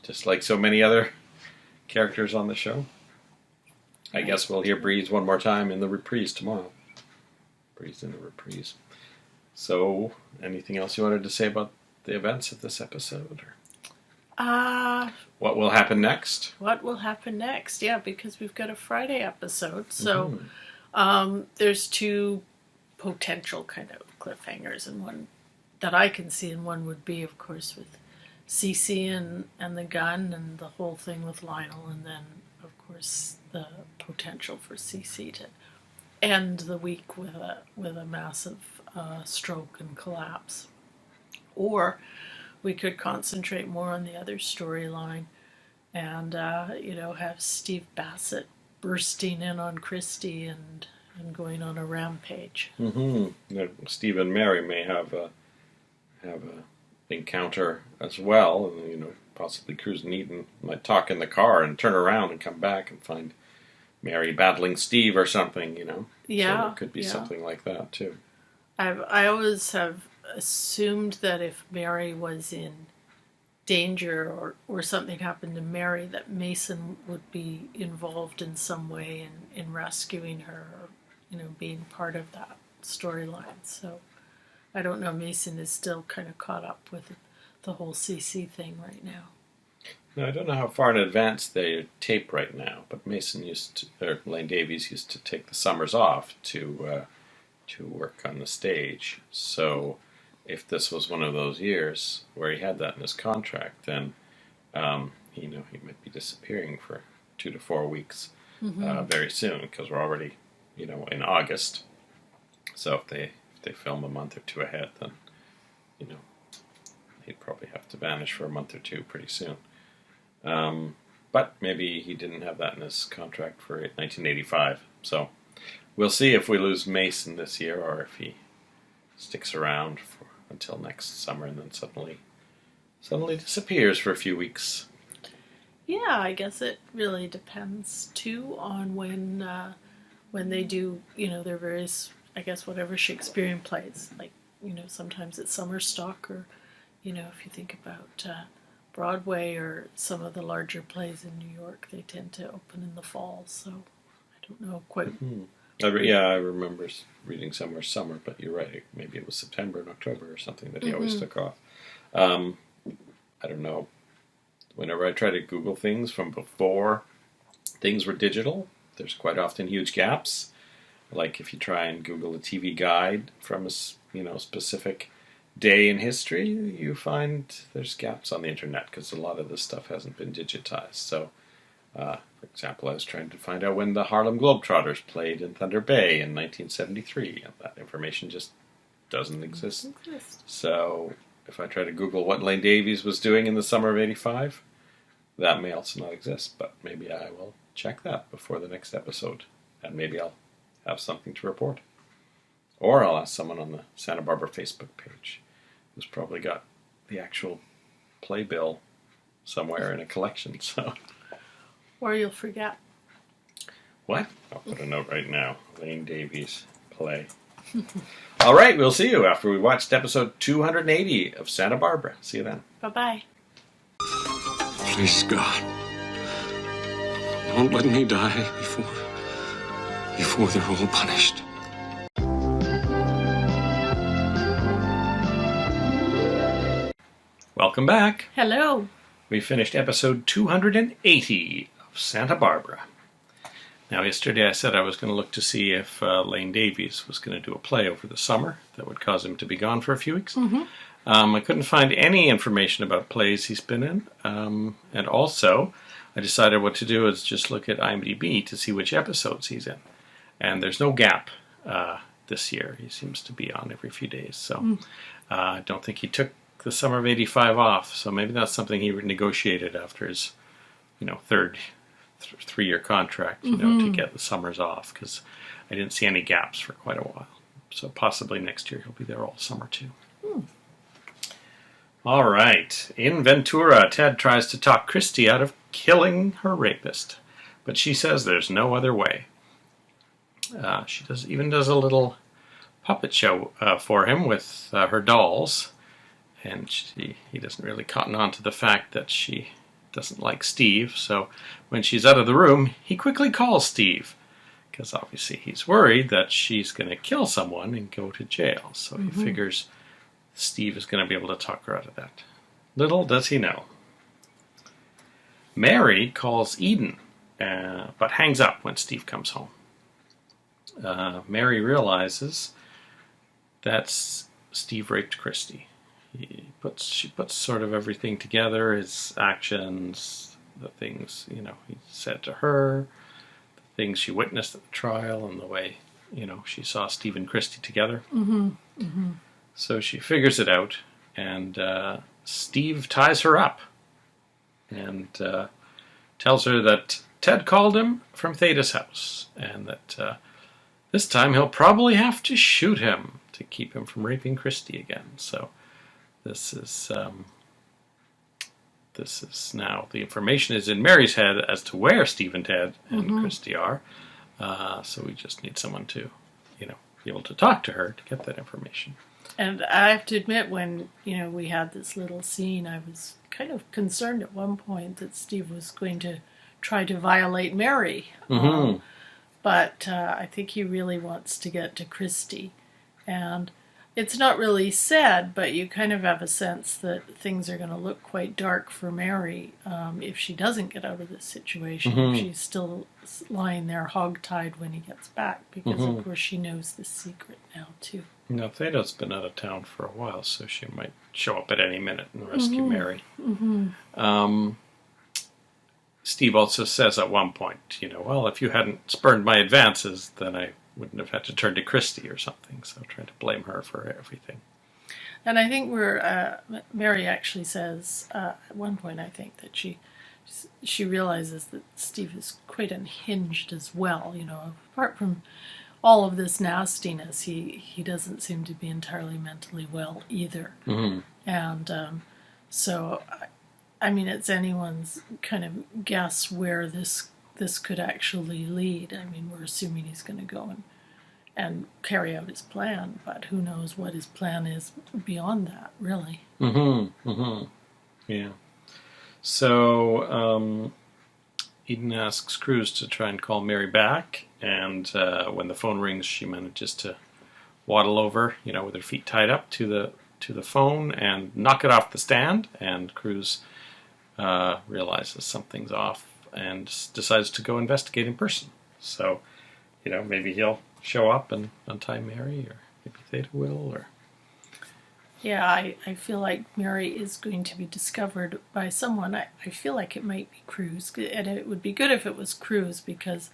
just like so many other characters on the show. I guess we'll hear Breeze one more time in the reprise tomorrow. Breeze in the reprise. So, anything else you wanted to say about the events of this episode? What will happen next? What will happen next? Yeah, because we've got a Friday episode, so there's two potential kind of cliffhangers, and one that I can see, and one would be, of course, with Cece and the gun and the whole thing with Lionel, and then, of course, the potential for Cece to end the week with a massive stroke and collapse. Or we could concentrate more on the other storyline and, have Steve Bassett bursting in on Christy and going on a rampage. Steve and Mary may have a encounter as well, and possibly Cruz and Eden might talk in the car and turn around and come back and find Mary battling Steve or something. Yeah, so it could be something like that too. I always have assumed that if Mary was in danger or something happened to Mary, that Mason would be involved in some way in rescuing her, or being part of that storyline. So I don't know, Mason is still kind of caught up with the whole CC thing right now. Now, I don't know how far in advance they tape right now, but Lane Davies used to take the summers off to work on the stage. So if this was one of those years where he had that in his contract, then he might be disappearing for 2 to 4 weeks very soon, because we're already in August. So if they film a month or two ahead, then he'd probably have to vanish for a month or two pretty soon. But maybe he didn't have that in his contract for 1985. So we'll see if we lose Mason this year, or if he sticks around until next summer and then suddenly disappears for a few weeks. Yeah, I guess it really depends too on when they do their various, I guess, whatever Shakespearean plays. Like sometimes it's summer stock, or if you think about Broadway or some of the larger plays in New York, they tend to open in the fall. So I don't know quite. I remember reading somewhere summer, but you're right. Maybe it was September and October or something that he always took off. I don't know. Whenever I try to Google things from before things were digital, there's quite often huge gaps. Like if you try and Google a TV guide from a specific day in history, you find there's gaps on the internet because a lot of this stuff hasn't been digitized. So, for example, I was trying to find out when the Harlem Globetrotters played in Thunder Bay in 1973, and that information just doesn't exist. So if I try to Google what Lane Davies was doing in the summer of '85, that may also not exist, but maybe I will check that before the next episode, and maybe I'll have something to report. Or I'll ask someone on the Santa Barbara Facebook page who's probably got the actual playbill somewhere in a collection. So, or you'll forget. What? I'll put a note right now. Lane Davies play. All right, we'll see you after we watched episode 280 of Santa Barbara. See you then. Bye-bye. Please, God, don't let me die before they're all punished. Welcome back. Hello. We finished episode 280 of Santa Barbara. Now, yesterday I said I was going to look to see if Lane Davies was going to do a play over the summer that would cause him to be gone for a few weeks. I couldn't find any information about plays he's been in. And also, I decided what to do is just look at IMDb to see which episodes he's in. And there's no gap this year. He seems to be on every few days. So I don't think he took the summer of '85 off. So maybe that's something he negotiated after his, third 3-year contract, to get the summers off, because I didn't see any gaps for quite a while. So possibly next year he'll be there all summer too. All right. In Ventura, Ted tries to talk Christy out of killing her rapist, but she says there's no other way. She does a little puppet show for him with her dolls, and he doesn't really cotton on to the fact that she doesn't like Steve. So when she's out of the room, he quickly calls Steve, because obviously he's worried that she's going to kill someone and go to jail. So he figures Steve is going to be able to talk her out of that. Little does he know. Mary calls Eden, but hangs up when Steve comes home. Mary realizes that Steve raped Christy. She puts sort of everything together, his actions, the things, he said to her, the things she witnessed at the trial, and the way, she saw Steve and Christy together. So she figures it out, and Steve ties her up and tells her that Ted called him from Theta's house, and that this time he'll probably have to shoot him to keep him from raping Christy again. So this is now, the information is in Mary's head as to where Steve and Ted and Christy are. So we just need someone to, be able to talk to her to get that information. And I have to admit, when, we had this little scene, I was kind of concerned at one point that Steve was going to try to violate Mary. But I think he really wants to get to Christy. And it's not really said, but you kind of have a sense that things are going to look quite dark for Mary if she doesn't get out of this situation. If she's still lying there hogtied when he gets back, because of course she knows the secret now too. Now, Theta's been out of town for a while, so she might show up at any minute and rescue Mary. Steve also says at one point, well, if you hadn't spurned my advances, then I wouldn't have had to turn to Christy or something, so trying to blame her for everything. And I think Mary actually says at one point, I think, that she realizes that Steve is quite unhinged as well. Apart from all of this nastiness, he doesn't seem to be entirely mentally well either. And so, I mean, it's anyone's kind of guess where this could actually lead. I mean, we're assuming he's going to go and carry out his plan, but who knows what his plan is beyond that, really. Yeah. So Eden asks Cruz to try and call Mary back, and when the phone rings, she manages to waddle over, with her feet tied up to the phone and knock it off the stand, and Cruz realizes something's off and decides to go investigate in person. So, maybe he'll show up and untie Mary, or maybe Theta will, or... Yeah, I feel like Mary is going to be discovered by someone. I feel like it might be Cruz, and it would be good if it was Cruz, because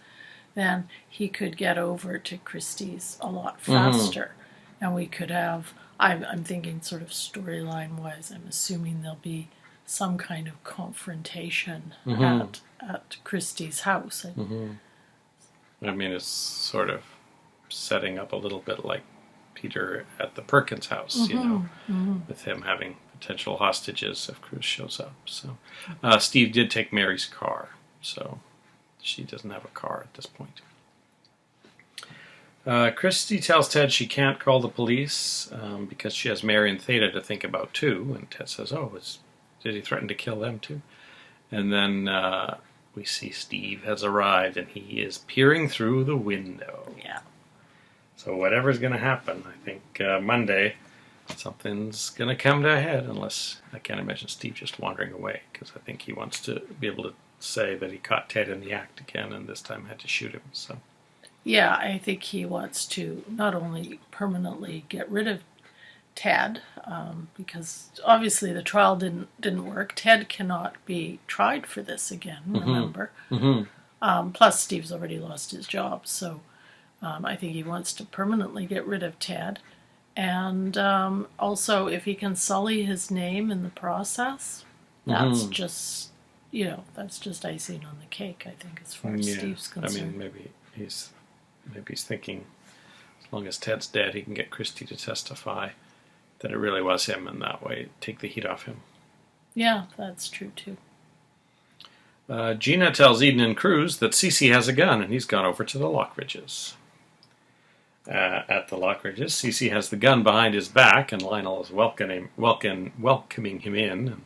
then he could get over to Christie's a lot faster, and we could have, I'm thinking sort of storyline-wise, I'm assuming there'll be some kind of confrontation at Christie's house. I mean, it's sort of setting up a little bit like Peter at the Perkins house, with him having potential hostages if Cruz shows up. So Steve did take Mary's car, so she doesn't have a car at this point. Christy tells Ted she can't call the police because she has Mary and Theta to think about too, and Ted says, did he threaten to kill them too? And then we see Steve has arrived, and he is peering through the window. Yeah. So whatever's going to happen, I think Monday, something's going to come to a head, unless I can't imagine Steve just wandering away, because I think he wants to be able to say that he caught Ted in the act again, and this time had to shoot him. So. Yeah, I think he wants to not only permanently get rid of Ted, because obviously the trial didn't work. Ted cannot be tried for this again, remember? Plus, Steve's already lost his job, so I think he wants to permanently get rid of Ted. And also, if he can sully his name in the process, that's just, that's just icing on the cake, I think, as far as Steve's concerned. I mean, maybe he's thinking, as long as Ted's dead, he can get Christy to testify that it really was him, and that way take the heat off him. Yeah, that's true too. Gina tells Eden and Cruz that Cece has a gun, and he's gone over to the Lockridges. At the Lockridges, Cece has the gun behind his back, and Lionel is welcoming him in. And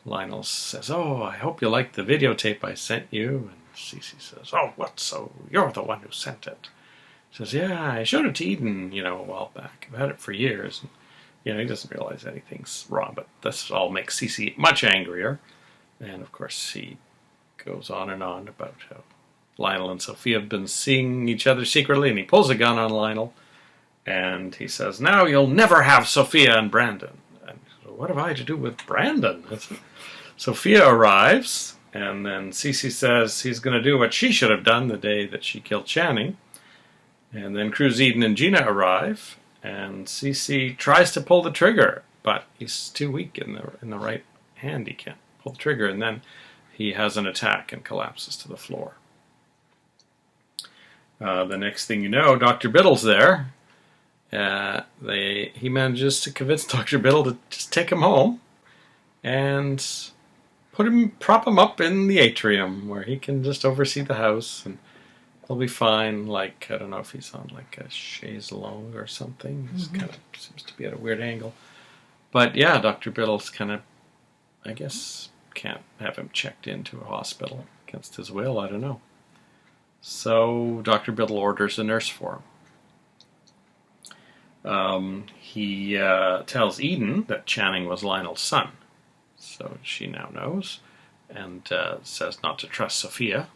Lionel says, I hope you liked the videotape I sent you. And Cece says, what, so you're the one who sent it? He says, yeah, I showed it to Eden, a while back. I've had it for years. And, he doesn't realize anything's wrong, but this all makes Cece much angrier. And, of course, he goes on and on about how Lionel and Sophia have been seeing each other secretly, and he pulls a gun on Lionel, and he says, now you'll never have Sophia and Brandon. And what have I to do with Brandon? Sophia arrives, and then Cece says he's going to do what she should have done the day that she killed Channing, And then Cruz, Eden, and Gina arrive, and Cece tries to pull the trigger, but he's too weak in the right hand. He can't pull the trigger, and then he has an attack and collapses to the floor. The next thing you know, Dr. Biddle's there. He manages to convince Dr. Biddle to just take him home and prop him up in the atrium where he can just oversee the house, and he'll be fine. Like, I don't know if he's on like a chaise longue or something. He kind of seems to be at a weird angle. But yeah, Dr. Biddle's kind of, I guess, can't have him checked into a hospital against his will. I don't know. So Dr. Biddle orders a nurse for him. He tells Eden that Channing was Lionel's son. So she now knows, and says not to trust Sophia.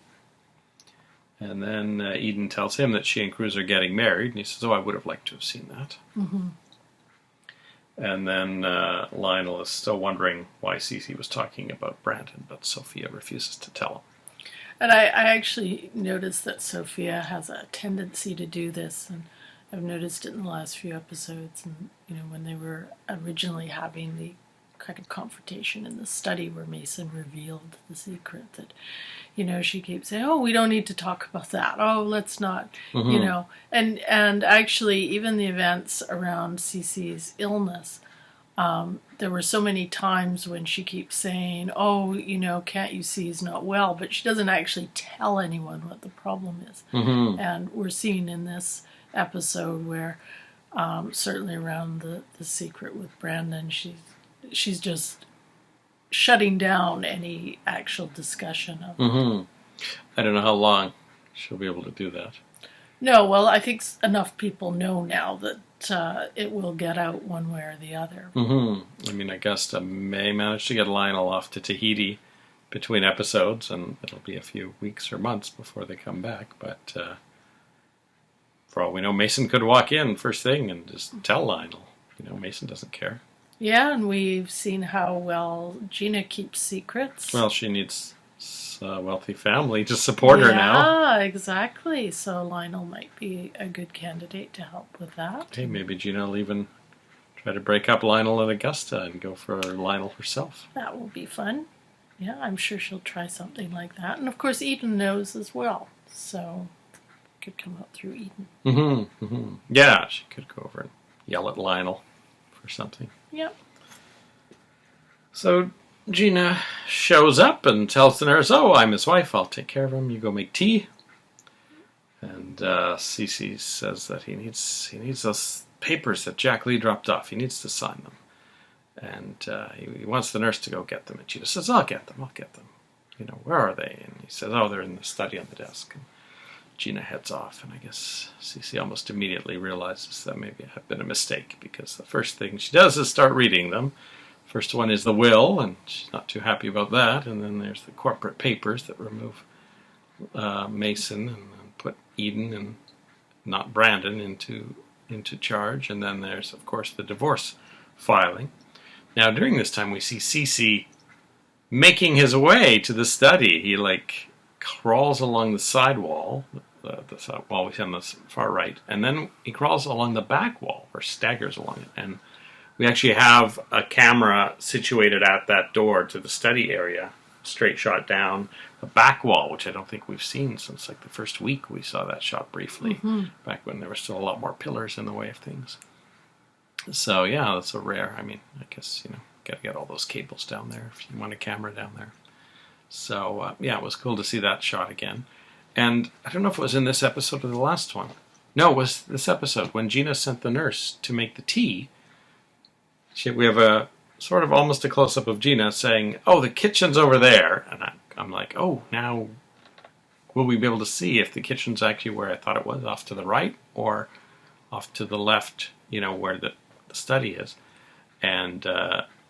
And then Eden tells him that she and Cruz are getting married, and he says, "Oh, I would have liked to have seen that." Mm-hmm. And then Lionel is still wondering why Cece was talking about Brandon, but Sophia refuses to tell him. And I actually noticed that Sophia has a tendency to do this, and I've noticed it in the last few episodes. And when they were originally having the kind of confrontation in the study where Mason revealed the secret, that she keeps saying, "Oh, we don't need to talk about that. Oh, let's not." And actually, even the events around Cece's illness, there were so many times when she keeps saying, "Oh, can't you see he's not well?" But she doesn't actually tell anyone what the problem is. And we're seeing in this episode where, certainly around the secret with Brandon, she's just shutting down any actual discussion of it. I don't know how long she'll be able to do that. No, well, I think enough people know now that it will get out one way or the other. I mean, Augusta may manage to get Lionel off to Tahiti between episodes, and it'll be a few weeks or months before they come back. But for all we know, Mason could walk in first thing and just tell Lionel. Mason doesn't care. Yeah, and we've seen how well Gina keeps secrets. Well, she needs a wealthy family to support her now. Yeah, exactly. So Lionel might be a good candidate to help with that. Hey, maybe Gina will even try to break up Lionel and Augusta and go for Lionel herself. That will be fun. Yeah, I'm sure she'll try something like that. And of course, Eden knows as well. So it could come out through Eden. Yeah, she could go over and yell at Lionel for something. Yep. So Gina shows up and tells the nurse, "Oh, I'm his wife. I'll take care of him. You go make tea." And Cece says that he needs those papers that Jack Lee dropped off. He needs to sign them. And he wants the nurse to go get them. And Gina says, I'll get them. Where are they? And he says, "Oh, they're in the study on the desk." And Gina heads off, and I guess Cece almost immediately realizes that maybe it had been a mistake, because the first thing she does is start reading them. First one is the will, and she's not too happy about that. And then there's the corporate papers that remove Mason and put Eden and not Brandon into charge. And then there's, of course, the divorce filing. Now, during this time, we see Cece making his way to the study. He crawls along the side wall, the side wall we see on the far right, and then he crawls along the back wall, or staggers along it. And we actually have a camera situated at that door to the study area, straight shot down the back wall, which I don't think we've seen since the first week we saw that shot briefly, back when there were still a lot more pillars in the way of things. So yeah, that's a rare, I guess, got to get all those cables down there if you want a camera down there. So, yeah, it was cool to see that shot again. And I don't know if it was in this episode or the last one. No, it was this episode when Gina sent the nurse to make the tea. We have a sort of almost a close-up of Gina saying, "Oh, the kitchen's over there." And I'm like, oh, now will we be able to see if the kitchen's actually where I thought it was, off to the right or off to the left, where the study is. And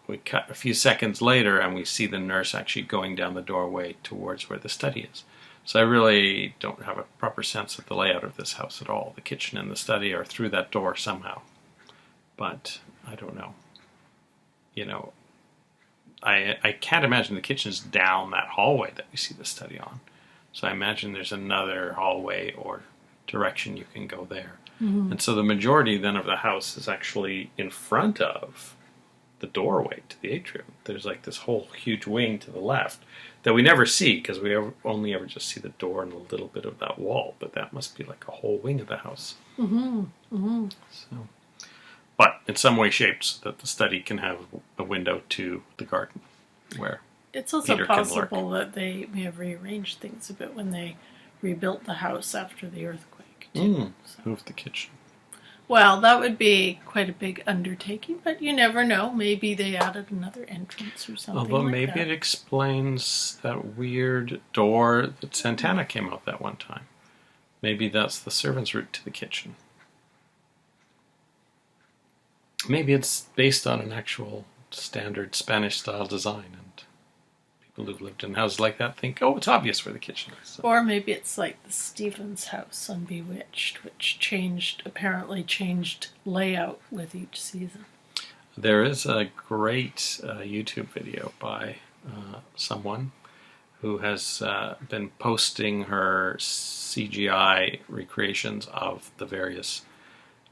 we cut a few seconds later, and we see the nurse actually going down the doorway towards where the study is. So I really don't have a proper sense of the layout of this house at all. The kitchen and the study are through that door somehow. But I don't know. I can't imagine the kitchen's down that hallway that we see the study on. So I imagine there's another hallway or direction, you can go there. And so the majority then of the house is actually in front of the doorway to the atrium. There's like this whole huge wing to the left that we never see because we only ever just see the door and a little bit of that wall, but that must be like a whole wing of the house. So, but in some way shaped so that the study can have a window to the garden where It's also Peter can possible that they may have rearranged things a bit when they rebuilt the house after the earthquake. Too. move the kitchen. Well, that would be quite a big undertaking, but you never know. Maybe they added another entrance or something. Although like maybe that. it explains that weird door that Santana came out that one time. Maybe that's the servant's route to the kitchen. Maybe it's based on an actual standard Spanish-style design, and people who've lived in houses like that think, oh, it's obvious where the kitchen is. So. Or maybe it's like the Stevens house on Bewitched, which apparently changed layout with each season. There is a great YouTube video by someone who has been posting her CGI recreations of the various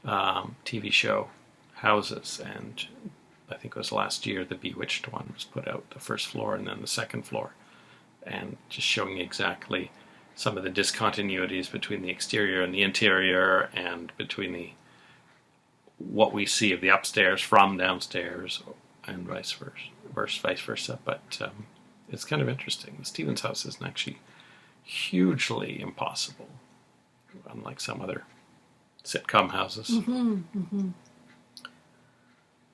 TV show houses, and I think it was last year the Bewitched one was put out, the first floor and then the second floor, and just showing exactly some of the discontinuities between the exterior and the interior, and between what we see of the upstairs from downstairs, and vice versa. But it's kind of interesting. The Stevens house isn't actually hugely impossible, unlike some other sitcom houses.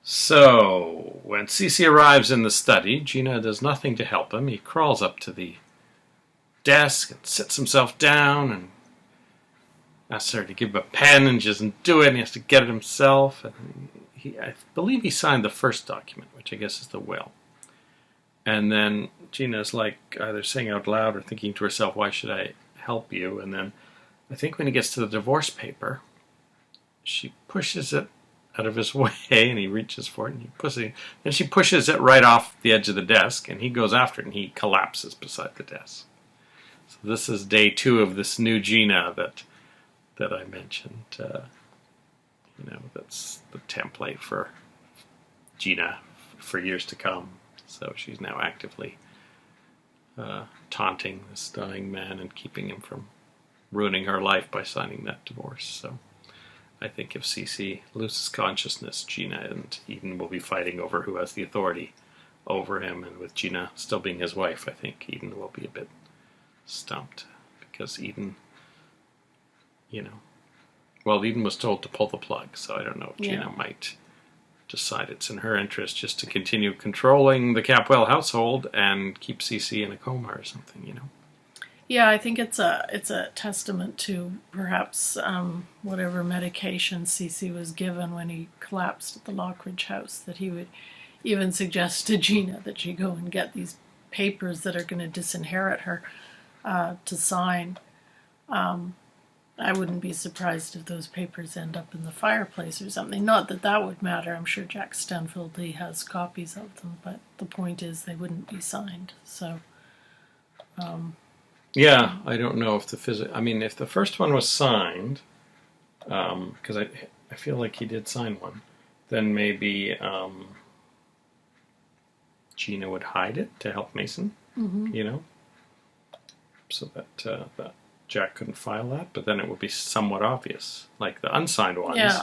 So, when Cece arrives in the study, Gina does nothing to help him. He crawls up to the desk and sits himself down and asks her to give him a pen, and she doesn't do it, and he has to get it himself. And I believe he signed the first document, which I guess is the will. And then Gina's like either saying out loud or thinking to herself, why should I help you? And then I think when he gets to the divorce paper, she pushes it out of his way, and he reaches for it, and she pushes it right off the edge of the desk, and he goes after it, and he collapses beside the desk. So this is day 2 of this new Gina that I mentioned. That's the template for Gina for years to come. So she's now actively taunting this dying man and keeping him from ruining her life by signing that divorce. So I think if Cece loses consciousness, Gina and Eden will be fighting over who has the authority over him. And with Gina still being his wife, I think Eden will be a bit stumped. Because Eden, Eden was told to pull the plug. So I don't know if Gina might decide it's in her interest just to continue controlling the Capwell household and keep Cece in a coma or something, Yeah, I think it's a testament to perhaps whatever medication Cece was given when he collapsed at the Lockridge house, that he would even suggest to Gina that she go and get these papers that are going to disinherit her to sign. I wouldn't be surprised if those papers end up in the fireplace or something. Not that that would matter. I'm sure Jack Stanfield Lee has copies of them, but the point is they wouldn't be signed. So... Yeah, I don't know if if the first one was signed, because I feel like he did sign one, then maybe Gina would hide it to help Mason, so that Jack couldn't file that, but then it would be somewhat obvious. Like the unsigned ones,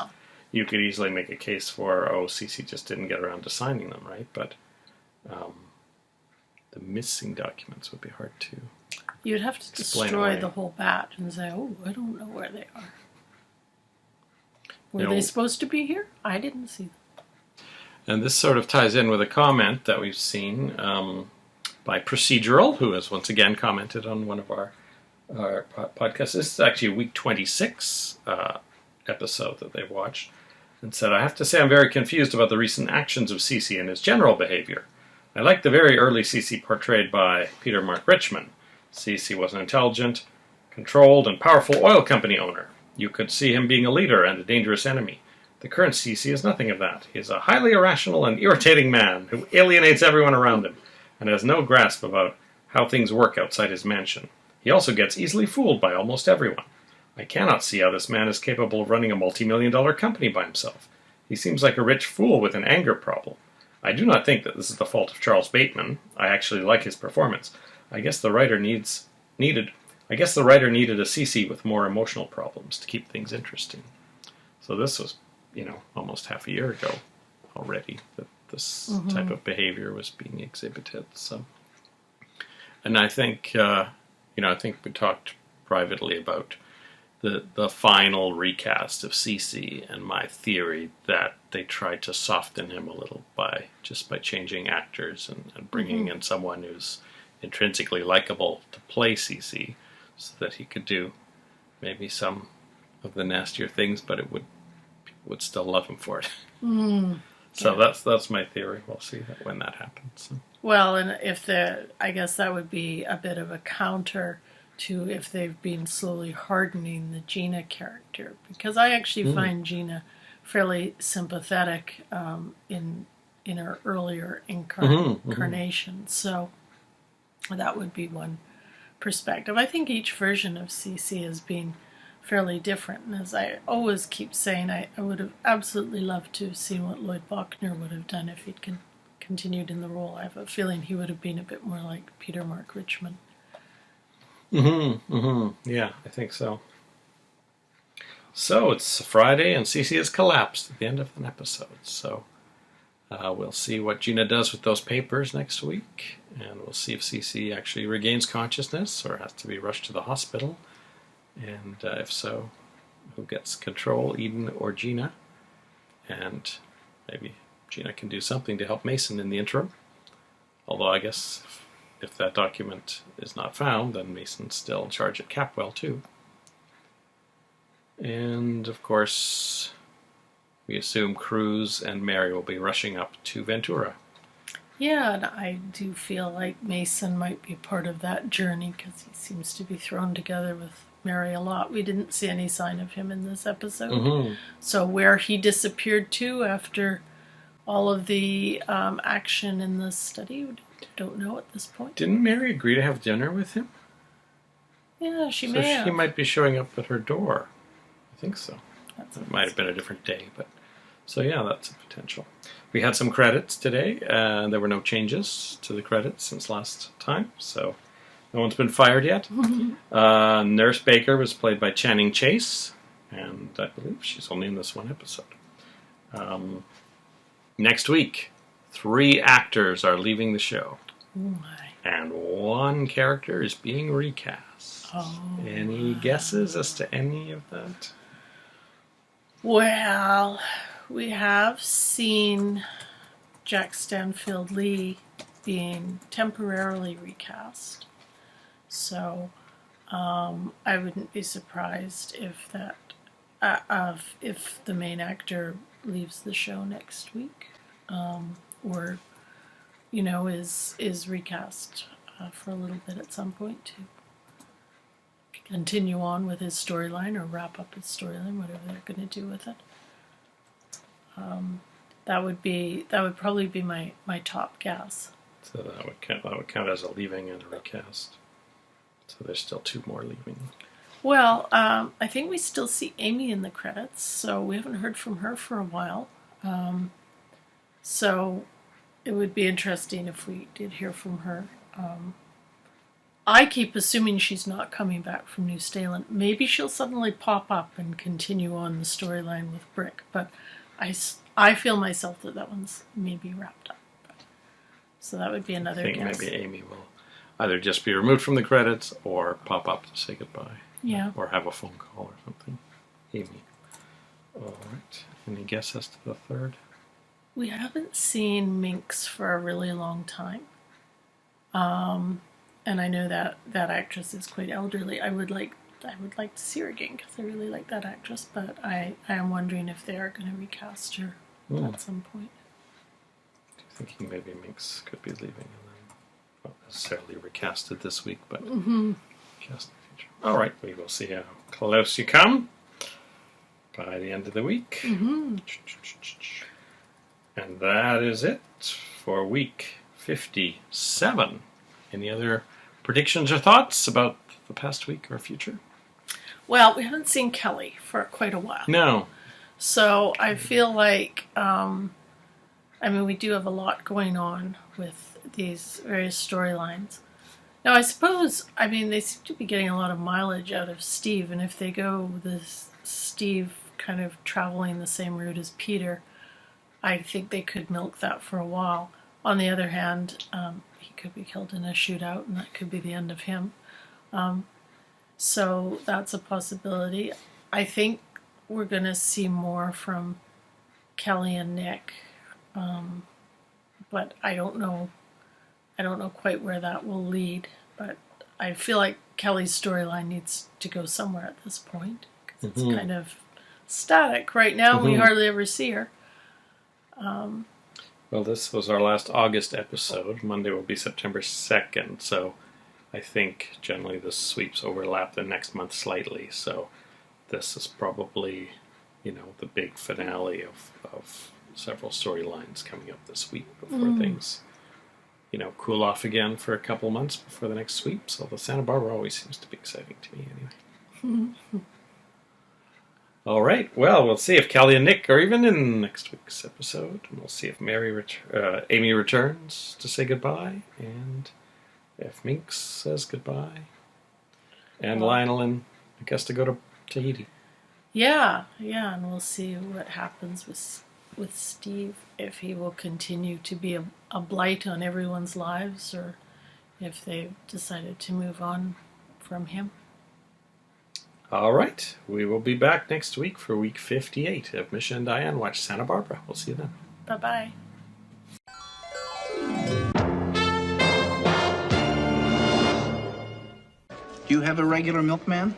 you could easily make a case for, Cece just didn't get around to signing them, right? But the missing documents would be hard to... You'd have to destroy the whole batch and say, I don't know where they are. Were they supposed to be here? I didn't see them. And this sort of ties in with a comment that we've seen by Procedural, who has once again commented on one of our podcasts. This is actually a week 26 episode that they've watched, and said, I have to say I'm very confused about the recent actions of Cece and his general behavior. I like the very early Cece portrayed by Peter Mark Richmond. Cece was an intelligent, controlled, and powerful oil company owner. You could see him being a leader and a dangerous enemy. The current Cece is nothing of that. He is a highly irrational and irritating man who alienates everyone around him and has no grasp about how things work outside his mansion. He also gets easily fooled by almost everyone. I cannot see how this man is capable of running a multi-million-dollar company by himself. He seems like a rich fool with an anger problem. I do not think that this is the fault of Charles Bateman. I actually like his performance. I guess the writer needed a CC with more emotional problems to keep things interesting. So this was, almost half a year ago already that this type of behavior was being exhibited. So, and I think, I think we talked privately about the final recast of CC and my theory that they tried to soften him a little by changing actors and bringing in someone who's intrinsically likable to play CC, so that he could do maybe some of the nastier things, but people would still love him for it. So that's my theory. We'll see when that happens. So. Well, and I guess that would be a bit of a counter to if they've been slowly hardening the Gina character, because I actually find Gina fairly sympathetic in her earlier incarnation. So that would be one perspective. I think each version of CC has been fairly different, and as I always keep saying, I would have absolutely loved to have seen what Lloyd Bochner would have done if he'd continued in the role. I have a feeling he would have been a bit more like Peter Mark Richmond. Yeah, I think so. So it's Friday, and CC has collapsed at the end of an episode. So we'll see what Gina does with those papers next week, and we'll see if CC actually regains consciousness or has to be rushed to the hospital. And if so, who gets control, Eden or Gina? And maybe Gina can do something to help Mason in the interim. Although I guess if that document is not found, then Mason's still in charge at Capwell too. And of course, we assume Cruz and Mary will be rushing up to Ventura. Yeah, and I do feel like Mason might be part of that journey, because he seems to be thrown together with Mary a lot. We didn't see any sign of him in this episode. So where he disappeared to after all of the action in the study, we don't know at this point. Didn't Mary agree to have dinner with him? Yeah, she may have. So he might be showing up at her door. I think so. It might have been a different day, but so yeah, that's a potential. We had some credits today, and there were no changes to the credits since last time, so no one's been fired yet. Nurse Baker was played by Channing Chase, and I believe she's only in this one episode. Next week, 3 actors are leaving the show. Oh my. And 1 character is being recast. Any guesses as to any of that? Well, we have seen Jack Stanfield Lee being temporarily recast. So I wouldn't be surprised if if the main actor leaves the show next week, or is recast for a little bit at some point to continue on with his storyline or wrap up his storyline, whatever they're going to do with it. That would probably be my top guess. So that would count as a leaving and a recast. So there's still 2 more leaving. Well, I think we still see Amy in the credits, so we haven't heard from her for a while. So it would be interesting if we did hear from her. I keep assuming she's not coming back from New Stalen. Maybe she'll suddenly pop up and continue on the storyline with Brick, but I feel myself that one's maybe wrapped up. So that would be another guess. I think maybe Amy will either just be removed from the credits or pop up to say goodbye. Yeah. Or have a phone call or something. Amy. All right. Any guess as to the 3rd? We haven't seen Minx for a really long time. And I know that actress is quite elderly. I would like to see her again because I really like that actress, but I am wondering if they are going to recast her at some point. Thinking maybe Minx could be leaving and then not necessarily recasted this week, but cast in the future. All right, we will see how close you come by the end of the week. And that is it for week 57. Any other predictions or thoughts about the past week or future? Well, we haven't seen Kelly for quite a while. No. So I feel like, we do have a lot going on with these various storylines. Now, I suppose, they seem to be getting a lot of mileage out of Steve, and if they go this Steve kind of traveling the same route as Peter, I think they could milk that for a while. On the other hand, he could be killed in a shootout, and that could be the end of him. So that's a possibility. I think we're going to see more from Kelly and Nick, but I don't know quite where that will lead. But I feel like Kelly's storyline needs to go somewhere at this point, because it's kind of static right now. We hardly ever see her. Well, this was our last August episode. Monday will be September 2nd, so I think generally the sweeps overlap the next month slightly, so this is probably, the big finale of several storylines coming up this week before things, cool off again for a couple months before the next sweep. So the Santa Barbara always seems to be exciting to me anyway. All right, well, we'll see if Kelly and Nick are even in next week's episode. And we'll see if Amy returns to say goodbye, and if Minx says goodbye, and Lionel and to go to Tahiti. Yeah, and we'll see what happens with Steve, if he will continue to be a blight on everyone's lives, or if they've decided to move on from him. All right, we will be back next week for week 58 of Misha and Diane Watch Santa Barbara. We'll see you then. Bye-bye. Do you have a regular milkman?